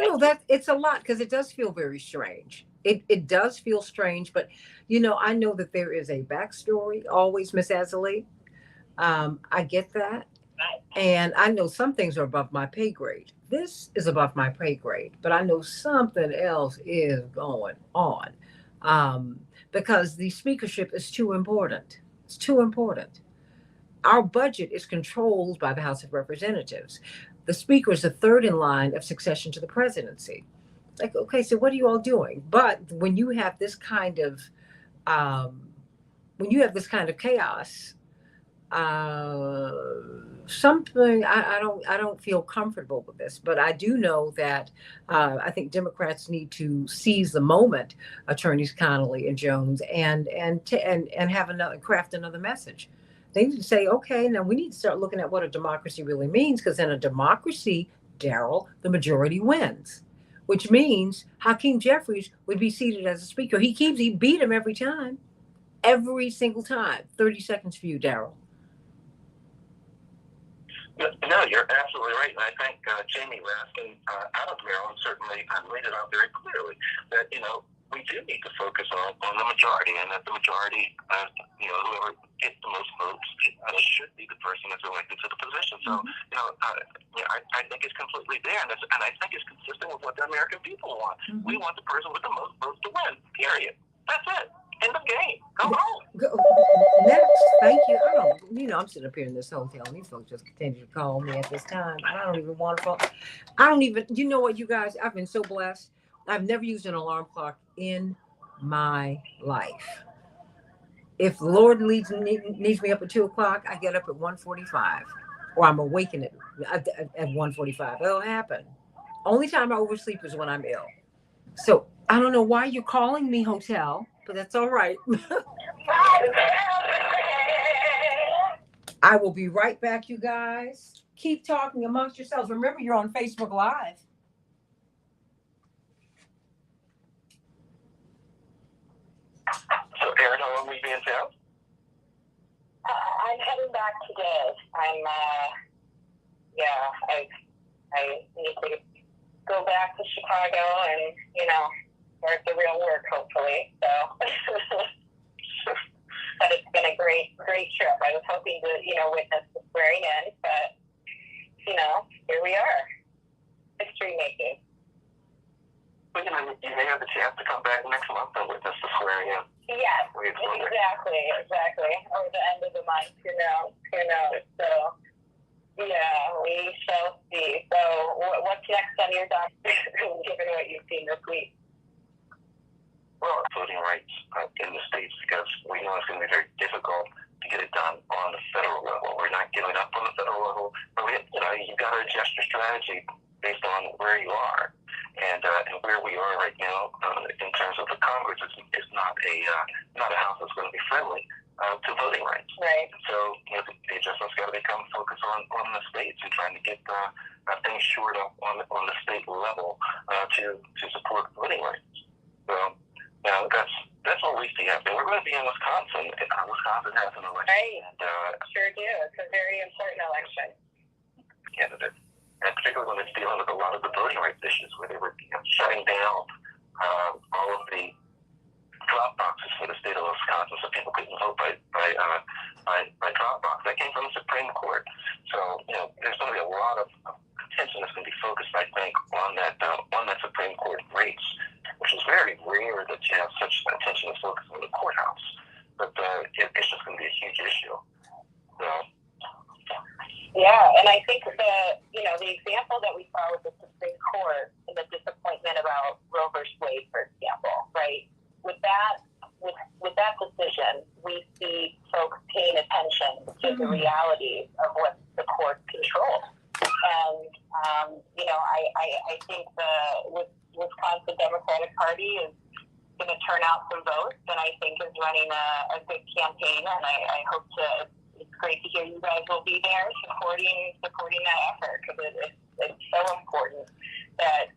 It's a lot, because it does feel very strange. It does feel strange, but I know that there is a backstory always, Miss Azalea. I get that. And I know some things are above my pay grade. This is above my pay grade, but I know something else is going on, because the speakership is too important. It's too important. Our budget is controlled by the House of Representatives. The speaker is the third in line of succession to the presidency. It's like, okay, so what are you all doing? But when you have this kind of chaos, something I don't feel comfortable with this. But I do know that I think Democrats need to seize the moment, attorneys Connolly and Jones, and have craft another message. They need to say, okay, now we need to start looking at what a democracy really means, because in a democracy, Daryl, the majority wins, which means Hakeem Jeffries would be seated as a speaker. He beat him every single time. 30 seconds for you, Daryl. No, you're absolutely right. And I think Jamie Raskin out of Maryland certainly laid it out very clearly that, we do need to focus on the majority, and that the majority, whoever gets the most votes should be the person that's elected to the position. So, I think it's completely there, and I think it's consistent with what the American people want. We want the person with the most votes to win, period. That's it. End of game. Go home. Next. Thank you. I'm sitting up here in this hotel, and these folks just continue to call me at this time. I don't even want to call. You know what, you guys, I've been so blessed. I've never used an alarm clock in my life. If the Lord needs me up at 2:00, I get up at 1:45, or I'm awakened at 1:45. It'll happen. Only time I oversleep is when I'm ill. So I don't know why you're calling me hotel, but that's all right. I will be right back, you guys. Keep talking amongst yourselves. Remember, you're on Facebook Live. So, Aaron, how long will you be in town? I'm heading back today. I need to go back to Chicago and, start the real work, hopefully. So, but it's been a great trip. I was hoping to, witness the swearing in, but, here we are. History making. Well, you may have the chance to come back next month and witness the swearing in. Yes, exactly. Or the end of the month, who knows. So, yeah, we shall see. So, what's next on your docket, given what you've seen this week? Well, voting rights in the states, because we know it's going to be very difficult to get it done on the federal level. We're not giving up on the federal level, but you've got to adjust your strategy based on where you are. And where we are right now, in terms of the Congress, is not a house that's going to be friendly to voting rights. Right. So the adjustment's got to become focused on the states and trying to get things shored up on the state level to support voting rights. So that's what we see happening. We're going to be in Wisconsin. Wisconsin has an election. Right. And, sure do. It's a very important election. Candidate. And particularly when it's dealing with a lot of the voting rights issues, where they were shutting down all of the drop boxes for the state of Wisconsin, so people couldn't vote by drop box. That came from the Supreme Court. So there's going to be a lot of attention that's going to be focused, I think, on that Supreme Court race, which is very rare that you have such attention that's focused on the courthouse. But it's just going to be a huge issue. So. Yeah, and I think the example that we saw with the Supreme Court and the disappointment about Roe versus Wade, for example, right? With that decision, we see folks paying attention to the realities of what the court controls. And I think the Wisconsin Democratic Party is going to turn out some votes, and I think is running a good campaign. And I hope to. It's great to hear you guys will be there supporting that effort, because it's so important that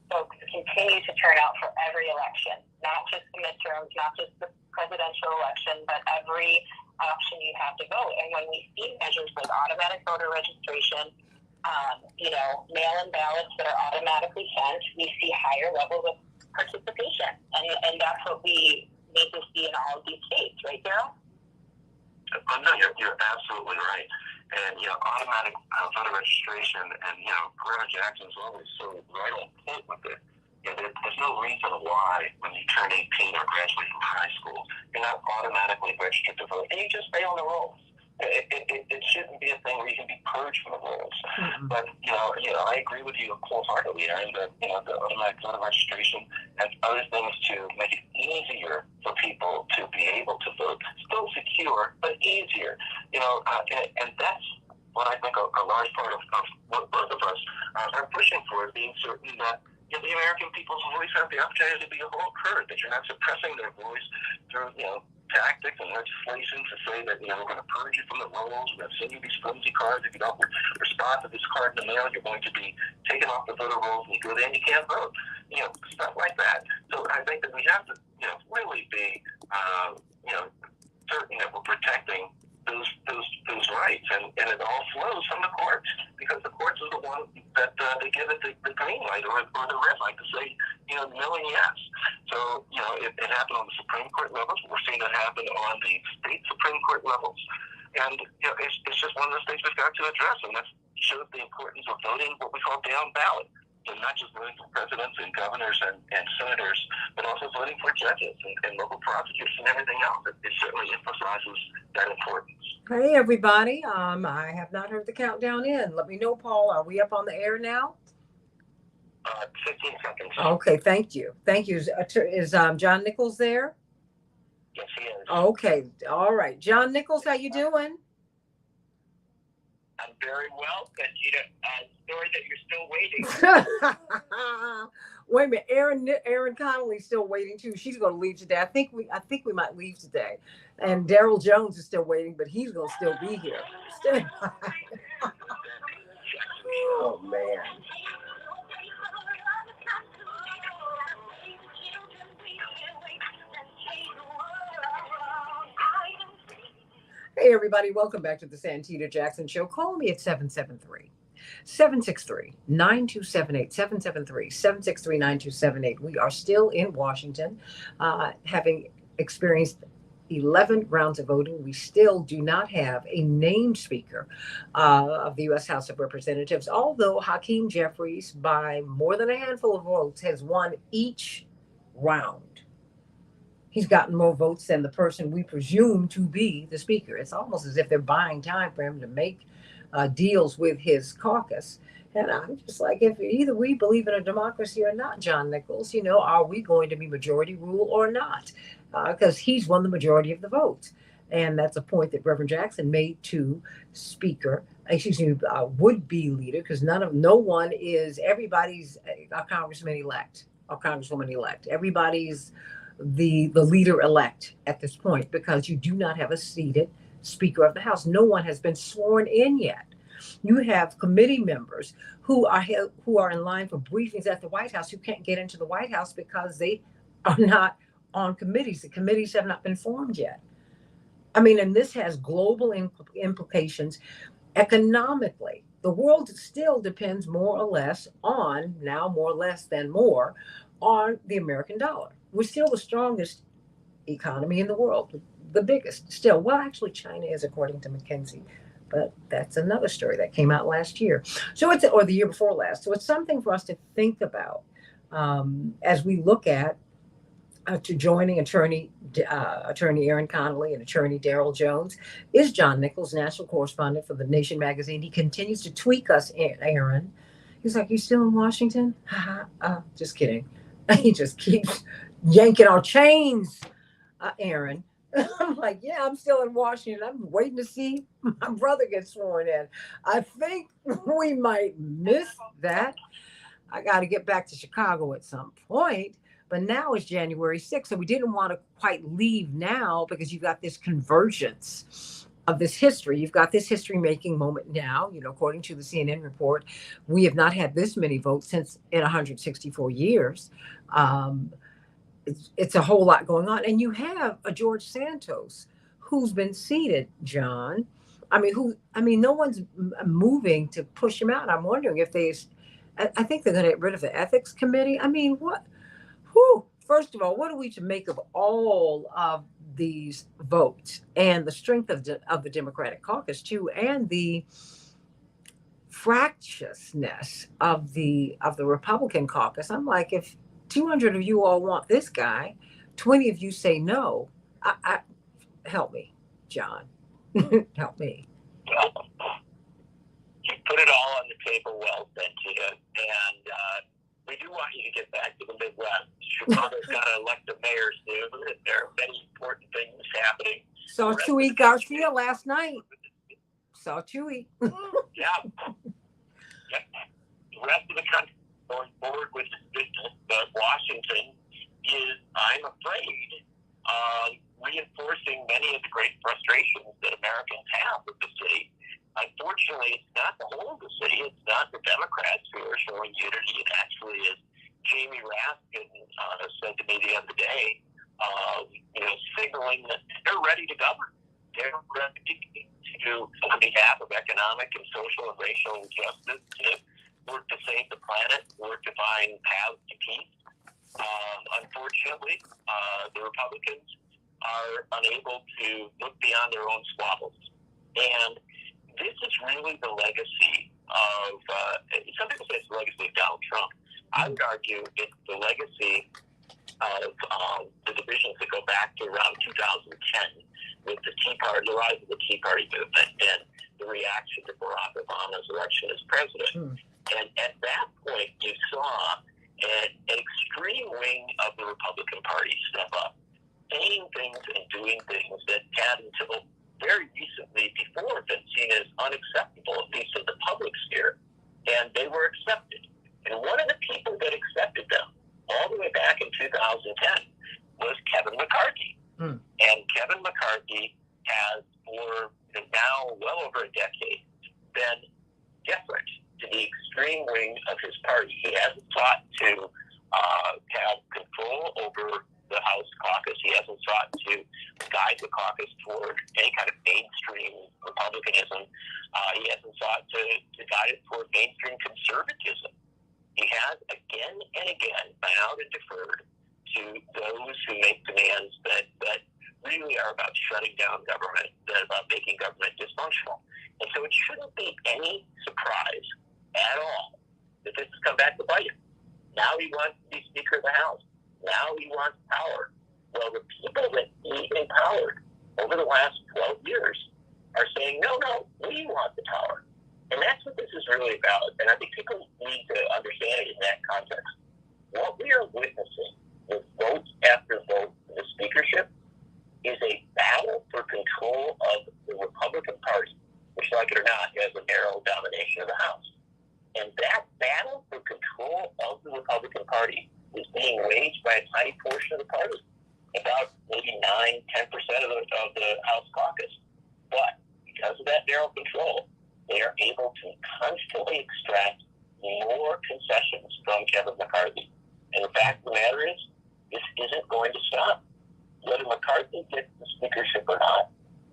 folks continue to turn out for every election, not just the midterms, not just the presidential election, but every option you have to vote. And when we see measures like automatic voter registration, mail-in ballots that are automatically sent, we see higher levels of participation, and that's what we need to see in all of these states, right, Daryl? No, you're absolutely right. And, automatic voter registration, and, Governor Jackson's always so right on point with it. There's no reason why, when you turn 18 or graduate from high school, you're not automatically registered to vote, and you just stay on the rolls. It shouldn't be a thing where you can be purged from the rolls. Mm-hmm. But, I agree with you wholeheartedly, Aaron, that, the automatic voter registration has other things to make it easier for people to be able to vote. Still secure, but easier. And that's what I think a large part of what both of us are pushing for, is being certain that the American people's voice have the opportunity to be heard, that you're not suppressing their voice through, tactics and legislation to say that, we're going to purge you from the rolls, we're going to send you these flimsy cards. If you don't respond to this card in the mail, you're going to be taken off the voter rolls, and you go there and you can't vote. Stuff like that. So I think that we have to, really be, certain that we're protecting those rights, and it all flows from the courts, because the courts are the one that they give it the green light or the red light to say, no and yes. So, it happened on the Supreme Court levels. We're seeing it happen on the state Supreme Court levels. And, it's just one of those things we've got to address, and that shows the importance of voting what we call down ballot. And not just voting for presidents and governors and senators, but also voting for judges and local prosecutors and everything else. It certainly emphasizes that importance. Hey, everybody. I have not heard the countdown in. Let me know, Paul. Are we up on the air now? 15 seconds. Okay, thank you. Thank you. Is John Nichols there? Yes, he is. Okay, all right. John Nichols, how you doing? I'm very well, Santita. Sorry that you're still waiting. Wait a minute, Aaron Connolly's still waiting too. She's going to leave today. I think we might leave today, and Daryl Jones is still waiting, but he's going to still be here. Oh man. Hey, everybody. Welcome back to the Santita Jackson Show. Call me at 773-763-9278. 773-763-9278. We are still in Washington, having experienced 11 rounds of voting. We still do not have a named speaker of the U.S. House of Representatives, although Hakeem Jeffries, by more than a handful of votes, has won each round. He's gotten more votes than the person we presume to be the speaker. It's almost as if they're buying time for him to make deals with his caucus. And I'm just like, if either we believe in a democracy or not, John Nichols, are we going to be majority rule or not? Because he's won the majority of the votes. And that's a point that Reverend Jackson made to would-be leader, because everybody's a congressman elect or congresswoman elect. Everybody's the leader elect at this point, because you do not have a seated Speaker of the House. No one has been sworn in yet. You have committee members who are in line for briefings at the White House who can't get into the White House because they are not on committees. The committees have not been formed yet. I mean, and this has global implications economically. The world still depends more or less on the American dollar. We're still the strongest economy in the world, the biggest still. Well, actually, China is, according to McKinsey, but that's another story that came out last year. Or the year before last. So it's something for us to think about as we look at to joining attorney Aaron Connolly and attorney Daryl Jones is John Nichols, national correspondent for The Nation magazine. He continues to tweak us, Aaron. He's like, "You still in Washington?" Just kidding. He just keeps yanking our chains, Aaron. I'm like, yeah, I'm still in Washington. I'm waiting to see my brother get sworn in. I think we might miss that. I got to get back to Chicago at some point. But now it's January 6th, so we didn't want to quite leave now because you've got this convergence of this history. You've got this history-making moment now. According to the CNN report, we have not had this many votes since in 164 years. It's a whole lot going on. And you have a George Santos who's been seated, John. No one's moving to push him out. I'm wondering if I think they're going to get rid of the ethics committee. First of all, what are we to make of all of these votes and the strength of the Democratic caucus too, and the fractiousness of the Republican caucus? I'm like, if 200 of you all want this guy, 20 of you say no. Help me, John. Help me. Well, you put it all on the table well, Santita, and we do want you to get back to the Midwest. Chicago's got to elect a mayor soon, and there are many important things happening. Saw Chewy Garcia last night. Yeah. The rest of the country going forward with this business, but Washington is, I'm afraid, reinforcing many of the great frustrations that Americans have with the city. Unfortunately, it's not the whole of the city. It's not the Democrats who are showing unity. It actually is Jamie Raskin said to me the other day, signaling that they're ready to govern. They're ready to, on behalf of economic and social and racial injustice, to work to save the planet, work to find paths to peace. Unfortunately, the Republicans are unable to look beyond their own squabbles. And this is really the legacy of, some people say it's the legacy of Donald Trump. I would argue it's the legacy of the divisions that go back to around 2010 with the the rise of the Tea Party movement and the reaction to Barack Obama's election as president. And at that point, you saw an extreme wing of the Republican Party step up, saying things and doing things that had until very recently before been seen as unacceptable, at least in the public sphere, and they were accepted. And one of the people that accepted them all the way back in 2010 was Kevin McCarthy. And Kevin McCarthy has, for now well over a decade, been different to the extreme wing of his party. He hasn't sought to have control over the House caucus. He hasn't sought to guide the caucus toward any kind of mainstream Republicanism. He hasn't sought to guide it toward mainstream conservatism. He has again and again bowed and deferred to those who make demands that really are about shutting down government, that are about making government dysfunctional. And so it shouldn't be any surprise at all that this has come back to bite him. Now he wants to be Speaker of the House. Now he wants power. Well, the people that he empowered over the last 12 years are saying, no, we want the power. And that's what this is really about. And I think people need to understand it in that context. What we are witnessing with vote after vote for the speakership is a battle for control of the Republican Party, which, like it or not, has a narrow domination of the House. And that battle for control of the Republican Party is being waged by a tiny portion of the party, about maybe 9-10% of the House caucus. But because of that narrow control, they are able to constantly extract more concessions from Kevin McCarthy. And the fact of the matter is, this isn't going to stop. Whether McCarthy gets the speakership or not,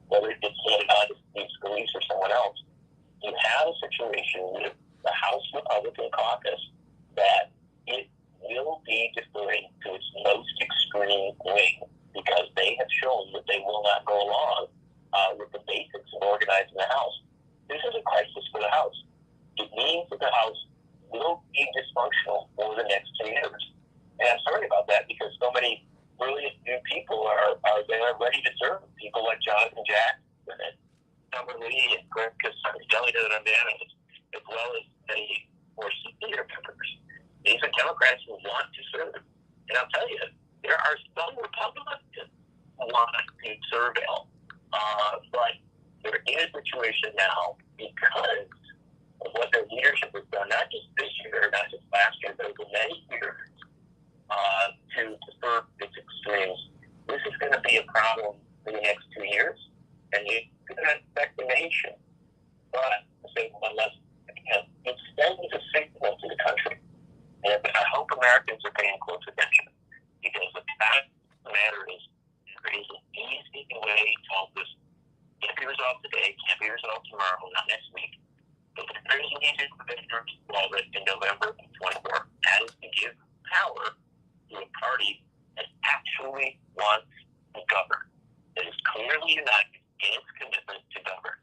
whether it gets handed on to Steve Scalise or someone else, you have a situation with the House Republican caucus that it will be deferring to its most extreme wing because they have shown that they will not go along with the basics of organizing the House. This is a crisis for the House. It means that the House will be dysfunctional for the next 2 years. And I'm sorry about that because so many brilliant new people are there ready to serve. People like Jonathan Jackson and Summer Lee and Greg Casselli that are managed, as well as many more senior members. These are Democrats who want to serve. And I'll tell you, there are some Republicans who want to serve ill. But they're in a situation now because of what their leadership has done, not just this year, not just last year, but over many years, to defer its extremes. This is going to be a problem for the next 2 years, and it's going to affect the nation. But I'll say one less, it sends a signal to the country. And I hope Americans are paying close attention, because the fact of the matter is, there is an easy way to solve this. Can't be resolved today, can't be resolved tomorrow, not next week. But there is an easy way to resolve it in November of 24. That is to give power to a party that actually wants to govern, that is clearly united in its commitment to govern.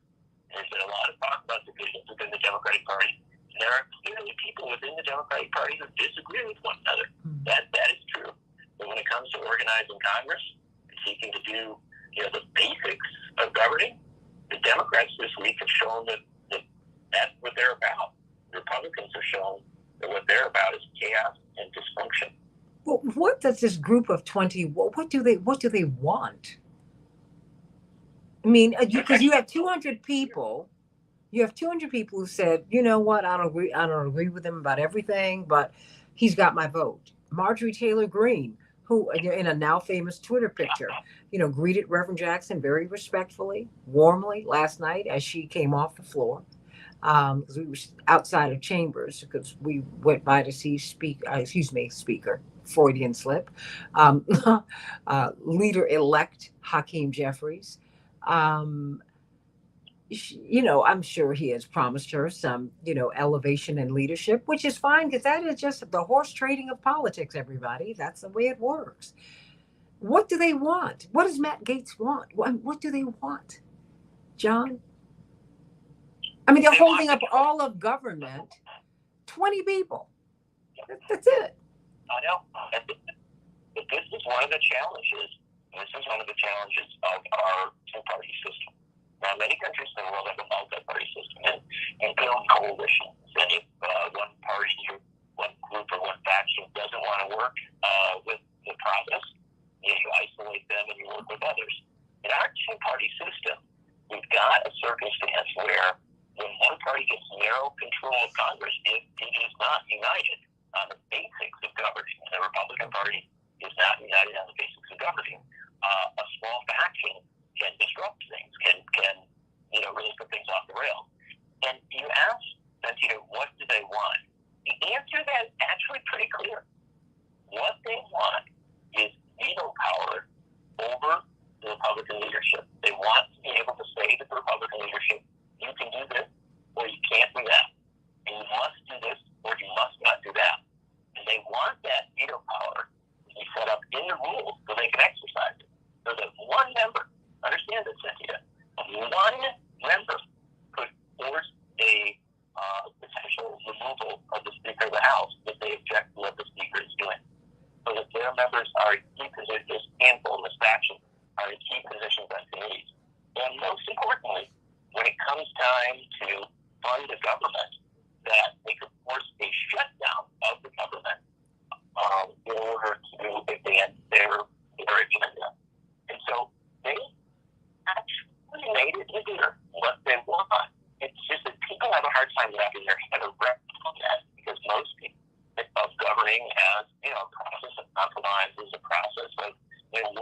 And there's been a lot of talk about divisions within the Democratic Party. And there are clearly people within the Democratic Party who disagree with one another. That is true. But when it comes to organizing Congress and seeking to do the basics of governing, the Democrats this week have shown that that's what they're about. The Republicans have shown that what they're about is chaos and dysfunction. Well, what does this group of 20? What do they want? I mean, because you have 200 people. You have 200 people who said, you know what, I don't agree with him about everything, but he's got my vote. Marjorie Taylor Greene, who in a now famous Twitter picture, greeted Reverend Jackson very respectfully, warmly last night as she came off the floor. Because we were outside of chambers because we went by to see Speaker, Freudian slip, leader-elect Hakeem Jeffries. I'm sure he has promised her some, elevation in leadership, which is fine because that is just the horse trading of politics, everybody. That's the way it works. What do they want? What does Matt Gaetz want? What do they want, John? I mean, they're holding up all of government, 20 people. That's it. I know. But this is one of the challenges. This is one of the challenges of our two-party system. Now, many countries in the world have a multi-party system and build coalitions. And if one party or one group or one faction doesn't want to work with the process, you isolate them and you work with others. In our two-party system, Congress if it is not united on the basics of governing. And the Republican Party is not united on the basics of governing. A small faction can disrupt things, can really put things off the rails. And you ask Santita, what do they want? The answer to that is actually pretty clear. What they want is veto power over the Republican leadership. They want to be able to say to the Republican leadership, you can do this or you can't do that. And you must do this or you must not do that. And they want that veto power to be set up in the rules so they can exercise it. So that one member, understand this, Santita, one member could force a potential removal of the Speaker of the House if they object to what the Speaker is doing. So that their members are in key positions, this handful, this faction, are in key positions on committees. And most importantly, when it comes time to fund the government, that they could force a shutdown of the government in order to advance their agenda. And so they actually made it easier what they want. It's just that people have a hard time wrapping their head around that because most people think of governing as, a process of compromise, as a process of working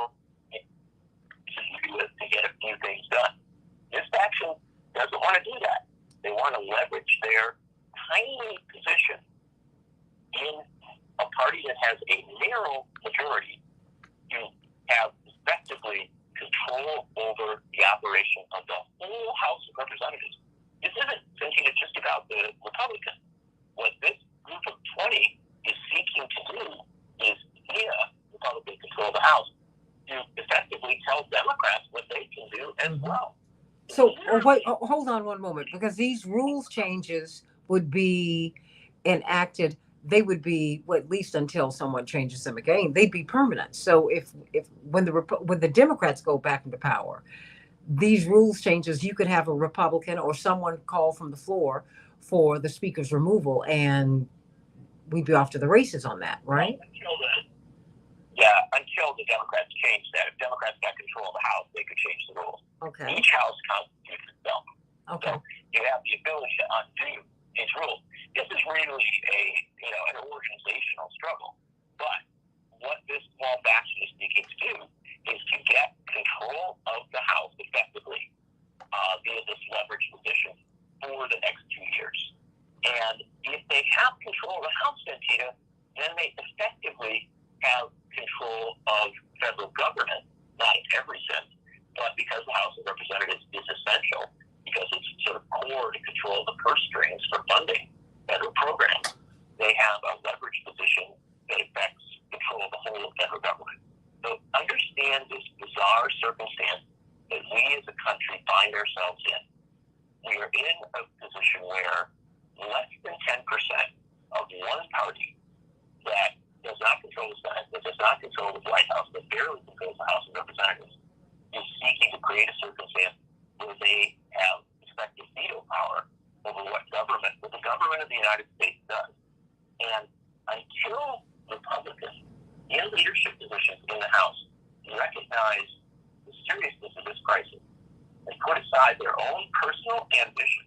to get a few things done. This faction doesn't want to do that. They want to leverage their tiny position in a party that has a narrow majority to have effectively control over the operation of the whole House of Representatives. This isn't thinking it's just about the Republicans. What this group of 20 is seeking to do is via Republican control of the House to effectively tell Democrats what they can do as well. So hold on one moment, because these rules changes would be enacted. They would be at least until someone changes them again. They'd be permanent. So if when the Democrats go back into power, these rules changes, you could have a Republican or someone call from the floor for the Speaker's removal, and we'd be off to the races on that, right? Until the Democrats change that. If Democrats got control of the House, they could change the rules. Okay. Each House constitutes itself. Okay. So you have the ability to undo these rules. This is really an organizational struggle. But what this small faction is seeking to do is to get control of the House effectively via this leverage position for the next 2 years. And if they have control of the House, Santita, then they effectively have control of federal government, not in every sense, but because the House of Representatives is essential, because it's sort of core to control the purse strings for funding federal programs, they have a leverage position that affects control of the whole of federal government. So understand this bizarre circumstance that we as a country find ourselves in. We are in a position where less than 10% of one party that does not control the Senate, that does not control the White House, that barely controls the House of Representatives, is seeking to create a circumstance where they have effective veto power over what the government of the United States does. And until Republicans in leadership positions in the House recognize the seriousness of this crisis and put aside their own personal ambition,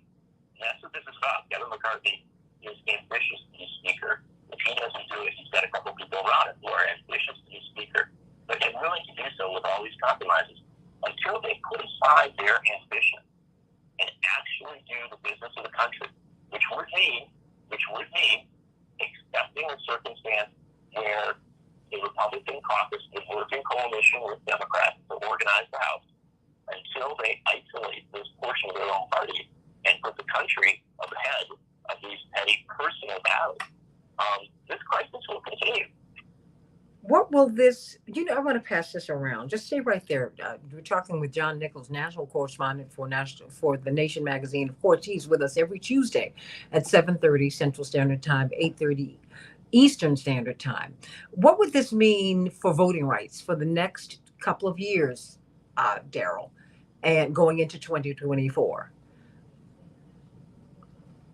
and that's what this is about. Kevin McCarthy is ambitious to be Speaker. If he doesn't do it, he's got a couple people around him who are ambitious to be Speaker, but they're willing to do so with all these compromises. Until they put aside their ambition and actually do the business of the country, which would mean accepting a circumstance where the Republican caucus would work in coalition with Democrats to organize the House, until they isolate this portion of their own party and put the country ahead of these petty personal battles, this crisis will continue. What will this, I want to pass this around. Just stay right there. We're talking with John Nichols, national correspondent for the Nation magazine. Of course, he's with us every Tuesday at 7:30 Central Standard Time, 8:30 Eastern Standard Time. What would this mean for voting rights for the next couple of years, Daryl, and going into 2024?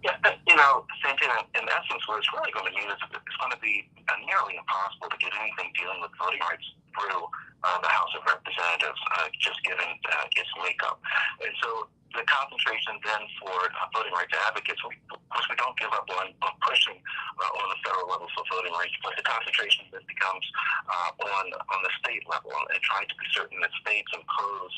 Yeah, Santita, in essence, what it's really going to mean is it's going to be nearly impossible to get anything dealing with voting rights through the House of Representatives, just given its makeup. And so the concentration then for voting rights advocates, of course, we don't give up on pushing on the federal level for voting rights, but the concentration then becomes on the state level and trying to be certain that states impose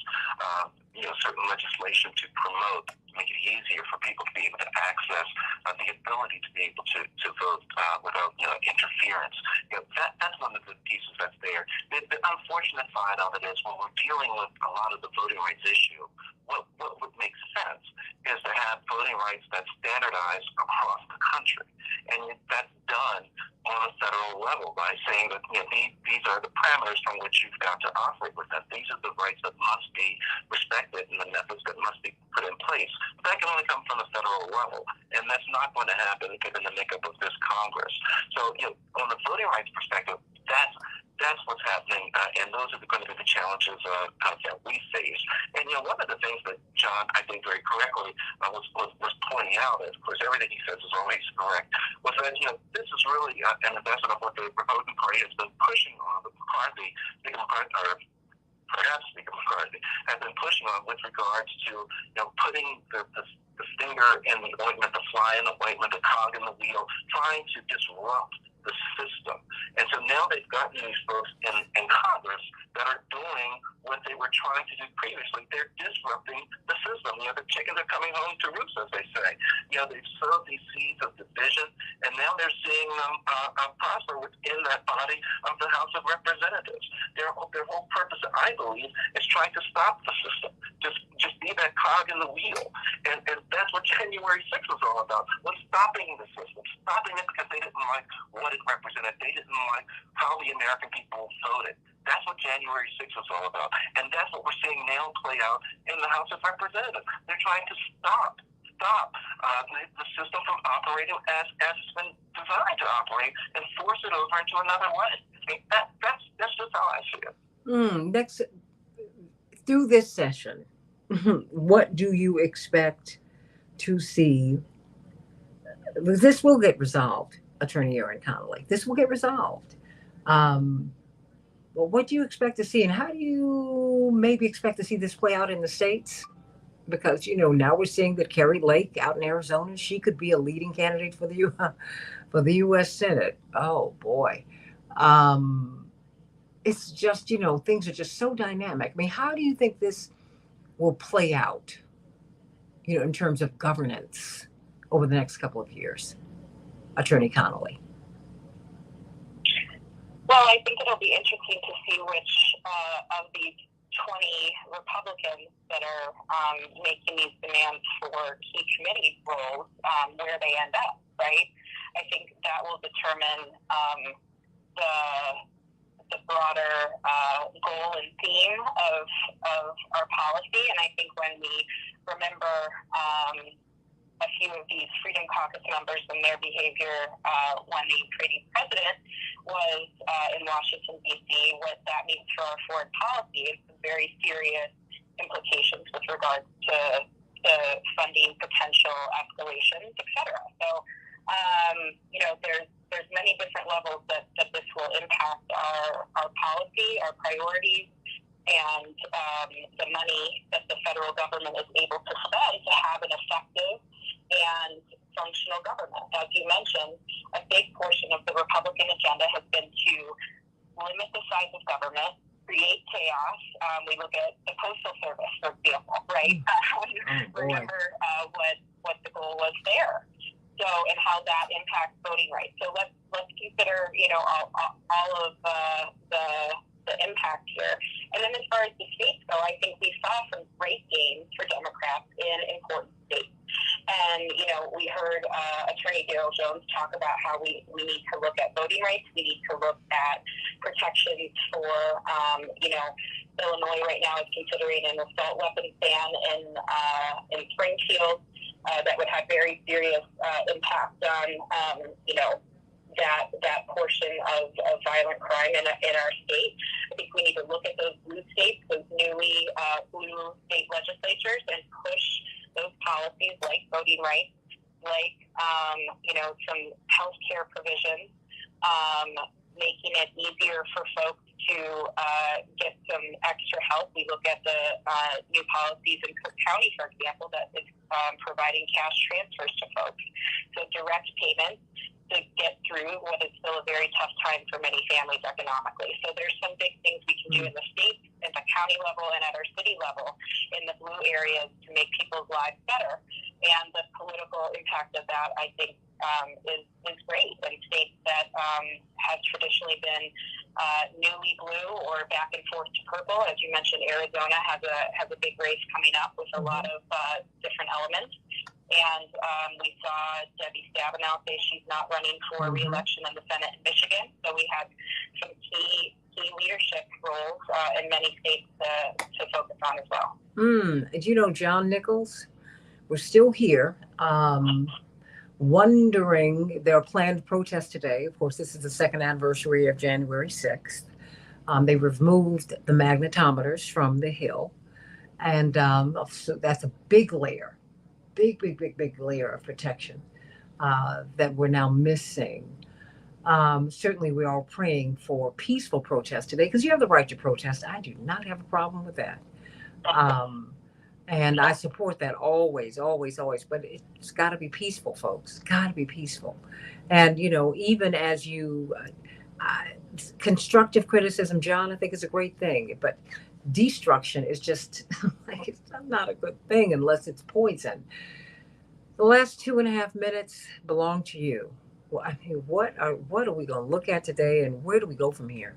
certain legislation to promote, make it easier for people to be able to access the ability to be able to vote without interference. That's one of the pieces that's there. The unfortunate side of it is when we're dealing with a lot of the voting rights issue, what would make sense is to have voting rights that's standardized across the country. And that's done on a federal level by saying that these are the parameters from which you've got to operate with them. These are the rights that must be respected and the methods that must be put in place. But that can only come from the federal level, and that's not going to happen given the makeup of this Congress. So, on the voting rights perspective, that's what's happening, and those are going to be the challenges that we face. And one of the things that John, I think very correctly, was pointing out, and of course everything he says is always correct, was that this is really an investment of what the Republican Party has been pushing on. The McCarthy, or perhaps Speaker McCarthy, has been pushing on with regards to putting the finger in the ointment, the fly in the ointment, the cog in the wheel, trying to disrupt the system. And so now they've gotten these folks in Congress that are doing what they were trying to do previously. They're disrupting the system. The chickens are coming home to roost, as they say. They've sowed these seeds of division, and now they're seeing them prosper within that body of the House of Representatives. Their whole purpose, I believe, is trying to stop the system. Just be that cog in the wheel. And that's what January 6th was all about, was stopping the system, stopping it because they didn't like what it represented. They didn't like how the American people voted. That's what January 6th was all about. And that's what we're seeing now play out in the House of Representatives. They're trying to stop the system from operating as it's been designed to operate and force it over into another way. I mean, that's just how I see it. Through this session, what do you expect to see? This will get resolved, Attorney Erin Connolly. This will get resolved. Well, what do you expect to see, and how do you maybe expect to see this play out in the states? Because now we're seeing that Carrie Lake out in Arizona, she could be a leading candidate for the U.S. Senate. Oh boy, it's just things are just so dynamic. I mean, how do you think this will play out? In terms of governance over the next couple of years, Attorney Connolly. Well, I think it'll be interesting to see which of these 20 Republicans that are making these demands for key committee roles, where they end up, right? I think that will determine the broader goal and theme of our policy. And I think when we remember a few of these Freedom Caucus members and their behavior when the trading president was in Washington, D.C., what that means for our foreign policy is some very serious implications with regards to funding potential escalations, et cetera. So, there's many different levels that this will impact our policy, our priorities, and the money that the federal government is able to spend to have an effective and functional government. As you mentioned, a big portion of the Republican agenda has been to limit the size of government, create chaos. We look at the Postal Service, for example, right? Remember what the goal was there. So, and how that impacts voting rights. So let's consider, all of the impact here. And then as far as the states go, I think we saw some great gains for Democrats in important states. And, we heard Attorney Darrell Jones talk about how we need to look at voting rights. We need to look at protections for, Illinois right now is considering an assault weapons ban in Springfield that would have very serious impact on, that portion of violent crime in our state. I think we need to look at those blue states, those newly blue state legislatures, and push those policies like voting rights, like, some health care provisions, making it easier for folks to get some extra help. We look at the new policies in Cook County, for example, that is providing cash transfers to folks. So direct payments to get through what is still a very tough time for many families economically. So there's some big things we can do in the state, at the county level, and at our city level in the blue areas to make people's lives better. And the political impact of that, I think, is great. And states that have traditionally been newly blue or back and forth to purple, as you mentioned, Arizona has a big race coming up with a lot of different elements. And we saw Debbie Stabenow say she's not running for re-election in the Senate in Michigan. So we had some key leadership roles in many states to focus on as well. And you know, John Nichols, we're still here. Wondering, there are planned protests today. Of course, this is the second anniversary of January 6th. They removed the magnetometers from the Hill. And so that's a big layer. Big layer of protection that we're now missing. Certainly, we're all praying for peaceful protest today because you have the right to protest. I do not have a problem with that. And I support that always. But it's got to be peaceful, folks. Got to be peaceful. And, you know, even as you, constructive criticism, John, I think is a great thing. But destruction is just like, it's not a good thing unless it's poison. The last 2.5 minutes belong to you. Well, I mean, what are we going to look at today, and where do we go from here?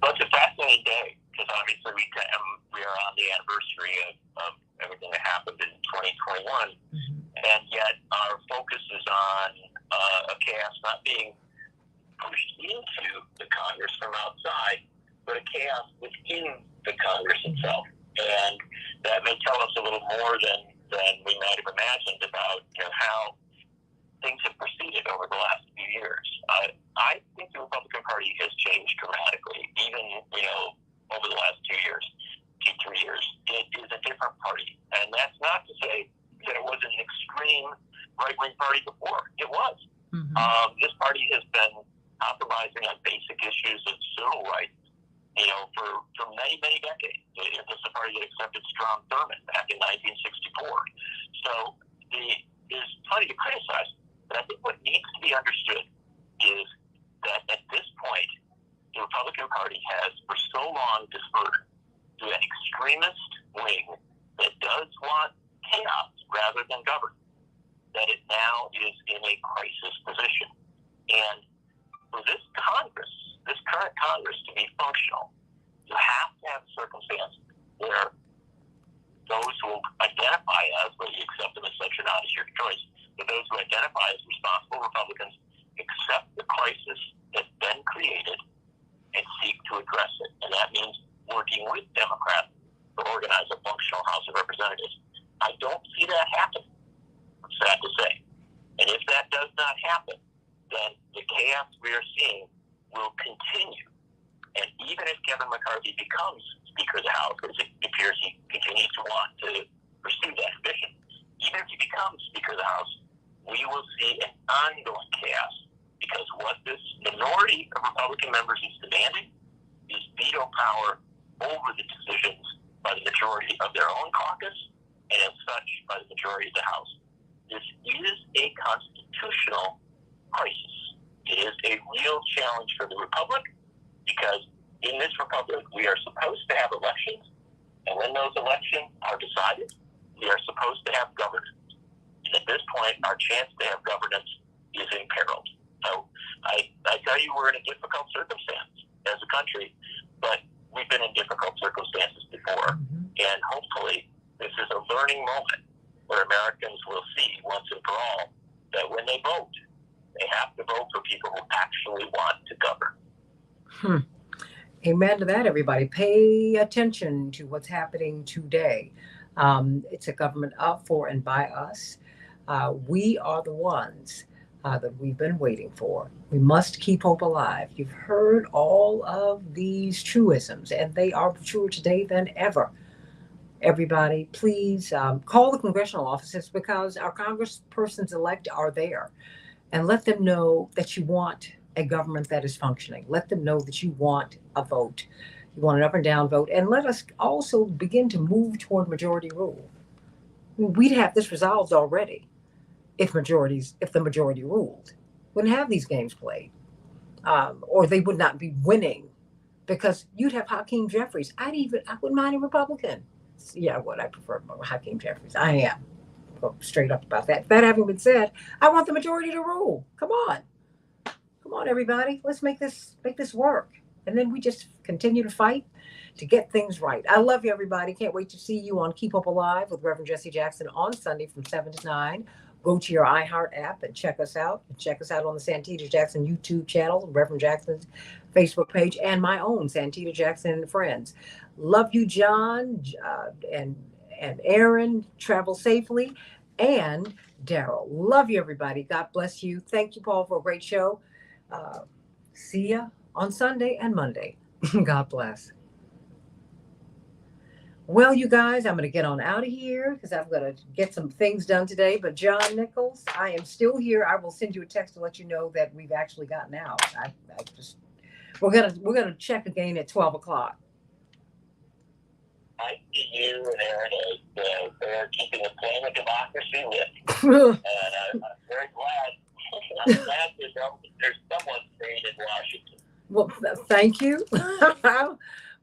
Well, it's a fascinating day because obviously we are on the anniversary of everything that happened in 2021, and yet our focus is on a chaos not being pushed into the Congress from outside, but a chaos within the Congress itself. And that may tell us a little more than we might have imagined about how things have proceeded over the last few years. I think the Republican Party has changed dramatically, even over the last 2 years, 2-3 years. It is a different party, and that's not to say that it wasn't an extreme right-wing party before. It was. This party has been compromising on basic issues of civil rights, for many decades. It was the party that accepted Strom Thurmond back in 1964. So there's plenty to criticize. But I think what needs to be understood is that at this point, the Republican Party has for so long deferred to an extremist wing that does want chaos rather than government, that it now is in a crisis position. And for this Congress, this current Congress, to be functional, you have to have circumstances where those who identify as, whether you accept them as such or not is your choice, but those who identify as responsible Republicans accept the crisis that's been created and seek to address it. And that means working with Democrats to organize a functional House of Representatives. I don't see that happen, I'm sad to say. And if that does not happen, then the chaos we are seeing will continue. And even if Kevin McCarthy becomes Speaker of the House, as it appears he continues to want to pursue that ambition, even if he becomes Speaker of the House, we will see an ongoing chaos, because what this minority of Republican members is demanding is veto power over the decisions by the majority of their own caucus, and as such, by the majority of the House. This is a constitutional crisis. It is a real challenge for the Republic, because in this Republic, we are supposed to have elections, and when those elections are decided, we are supposed to have governance. And at this point, our chance to have governance is imperiled. So I tell you, we're in a difficult circumstance as a country, but we've been in difficult circumstances before, and hopefully this is a learning moment where Americans will see once and for all that when they vote, they have to vote for people who actually want to govern. Amen to that, everybody. Pay attention to what's happening today. It's a government of, for, and by us. We are the ones that we've been waiting for. We must keep hope alive. You've heard all of these truisms, and they are truer today than ever. Everybody, please call the congressional offices, because our congresspersons elect are there, and let them know that you want a government that is functioning. Let them know that you want a vote. You want an up and down vote. And let us also begin to move toward majority rule. We'd have this resolved already if the majority ruled. Wouldn't have these games played. Or they would not be winning because you'd have Hakeem Jeffries. I wouldn't mind a Republican. Yeah, I prefer Hakeem Jeffries. I am straight up about that. That having been said, I want the majority to rule. Come on, everybody. Let's make this work, and then we just continue to fight to get things right. I love you, everybody. Can't wait to see you on Keep Up Alive with Reverend Jesse Jackson on Sunday from 7 to 9. Go to your iHeart app and check us out. Check us out on the Santita Jackson YouTube channel, Reverend Jackson's Facebook page, and my own Santita Jackson and Friends. Love you, John, and Aaron. Travel safely, and Daryl. Love you, everybody. God bless you. Thank you, Paul, for a great show. See ya on Sunday and Monday. God bless. Well, you guys, I'm going to get on out of here because I've got to get some things done today. But John Nichols, I am still here. I will send you a text to let you know that we've actually gotten out. We're gonna check again at 12 o'clock. I see you and Aaron as they're keeping the flame of democracy lit, and I'm very glad. I'm glad there's someone staying in Washington. Well, thank you.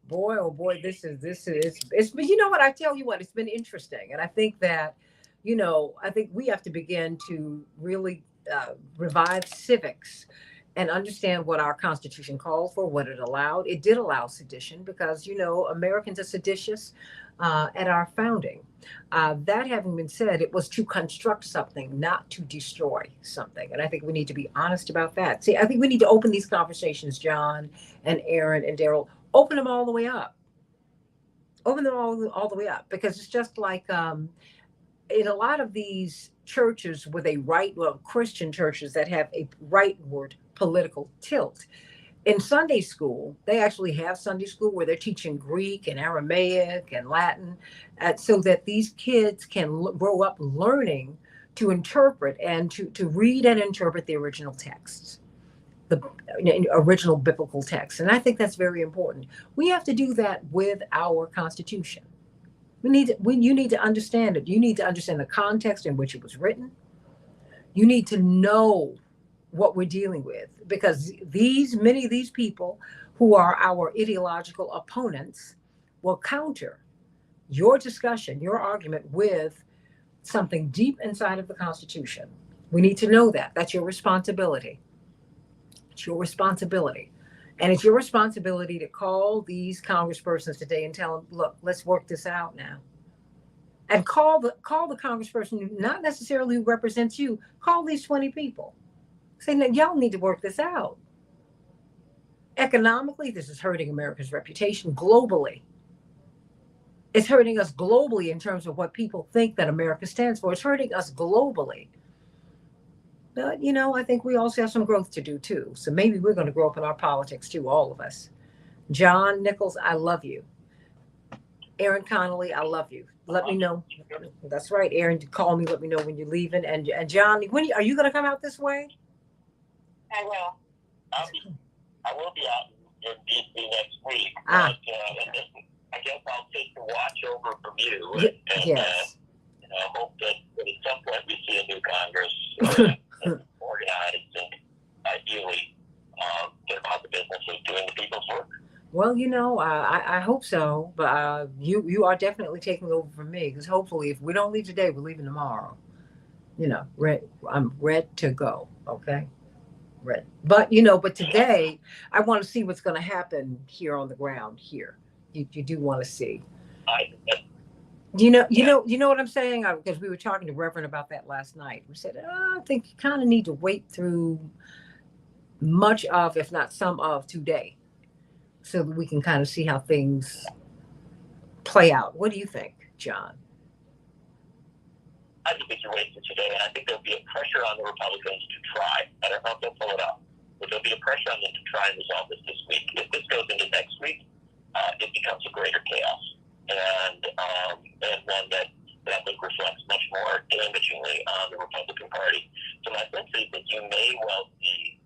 Boy, oh boy, this is it's. But you know what? I tell you what, it's been interesting, and I think that, I think we have to begin to really revive civics and understand what our Constitution called for, what it allowed. It did allow sedition because Americans are seditious at our founding. That having been said, it was to construct something, not to destroy something. And I think we need to be honest about that. See, I think we need to open these conversations, John and Aaron and Daryl. Open them all the way up. Open them all the way up, because it's just like in a lot of these churches with Christian churches that have a rightward political tilt. In Sunday school, they actually have Sunday school where they're teaching Greek and Aramaic and Latin, so that these kids can grow up learning to interpret and to read and interpret the original texts, the original biblical text. And I think that's very important. We have to do that with our Constitution. You need to understand it. You need to understand the context in which it was written. You need to know what we're dealing with, because many of these people who are our ideological opponents will counter your discussion, your argument with something deep inside of the Constitution. We need to know that. That's your responsibility. It's your responsibility. And it's your responsibility to call these congresspersons today and tell them, look, let's work this out now. And call the congressperson, not necessarily who represents you, call these 20 people. Say, now, y'all need to work this out. Economically, this is hurting America's reputation globally. It's hurting us globally in terms of what people think that America stands for. It's hurting us globally. But, I think we also have some growth to do, too. So maybe we're going to grow up in our politics, too, all of us. John Nichols, I love you. Aaron Connolly, I love you. Let me know. That's right, Aaron, call me, let me know when you're leaving. And John, are you going to come out this way? I will. I will be out in D.C. next week. But, I guess I'll take the watch over from you. Yes. Hope that at some point we see a new Congress organized and ideally get about the business of doing the people's work. Well, I hope so. But you are definitely taking over from me, because hopefully if we don't leave today, we're leaving tomorrow. I'm ready to go. Okay. Ready. But today I want to see what's going to happen here on the ground here. You do want to see. You know what I'm saying? Because we were talking to Reverend about that last night. We said, I think you kind of need to wait through much of, if not some of, today, so that we can kind of see how things play out. What do you think, John? I think we can wait for today, and I think there'll be a pressure on the Republicans to try. I don't know if they'll pull it off, but there'll be a pressure on them to try and resolve this week. If this goes into next week, it becomes a greater chaos, and one that I think reflects much more damagingly on the Republican Party. So my sense is that you may well see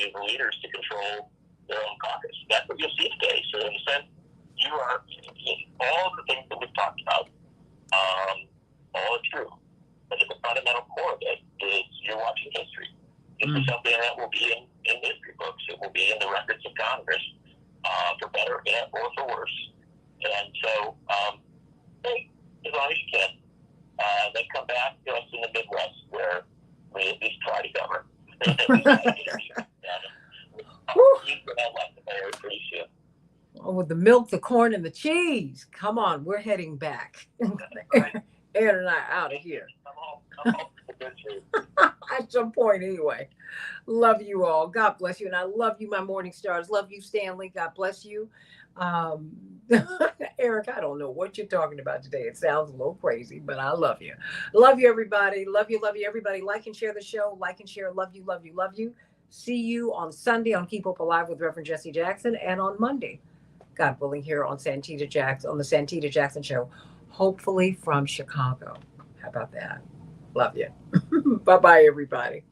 of the leaders to control their own caucus. That's what you'll see today. So in a sense, you are all the things that we've talked about, all is true. But at the fundamental core of it is you're watching history. This is something that will be in history books. It will be in the records of Congress, for better or for worse. And so, hey, as long as you can, then come back to us in the Midwest where we at least try to govern. Oh, with the milk, the corn, and the cheese. Come on, we're heading back. Aaron and I are out of here. Come home. At some point, anyway. Love you all. God bless you. And I love you, my morning stars. Love you, Stanley. God bless you. Eric, I don't know what you're talking about today. It sounds a little crazy, but I love you. Love you, everybody. Love you, everybody. Like and share the show. Like and share. Love you, love you, love you. See you on Sunday on Keep Hope Alive with Reverend Jesse Jackson, and on Monday, God willing, here on Santita Jackson, on the Santita Jackson Show, hopefully from Chicago. How about that? Love you. Bye-bye, everybody.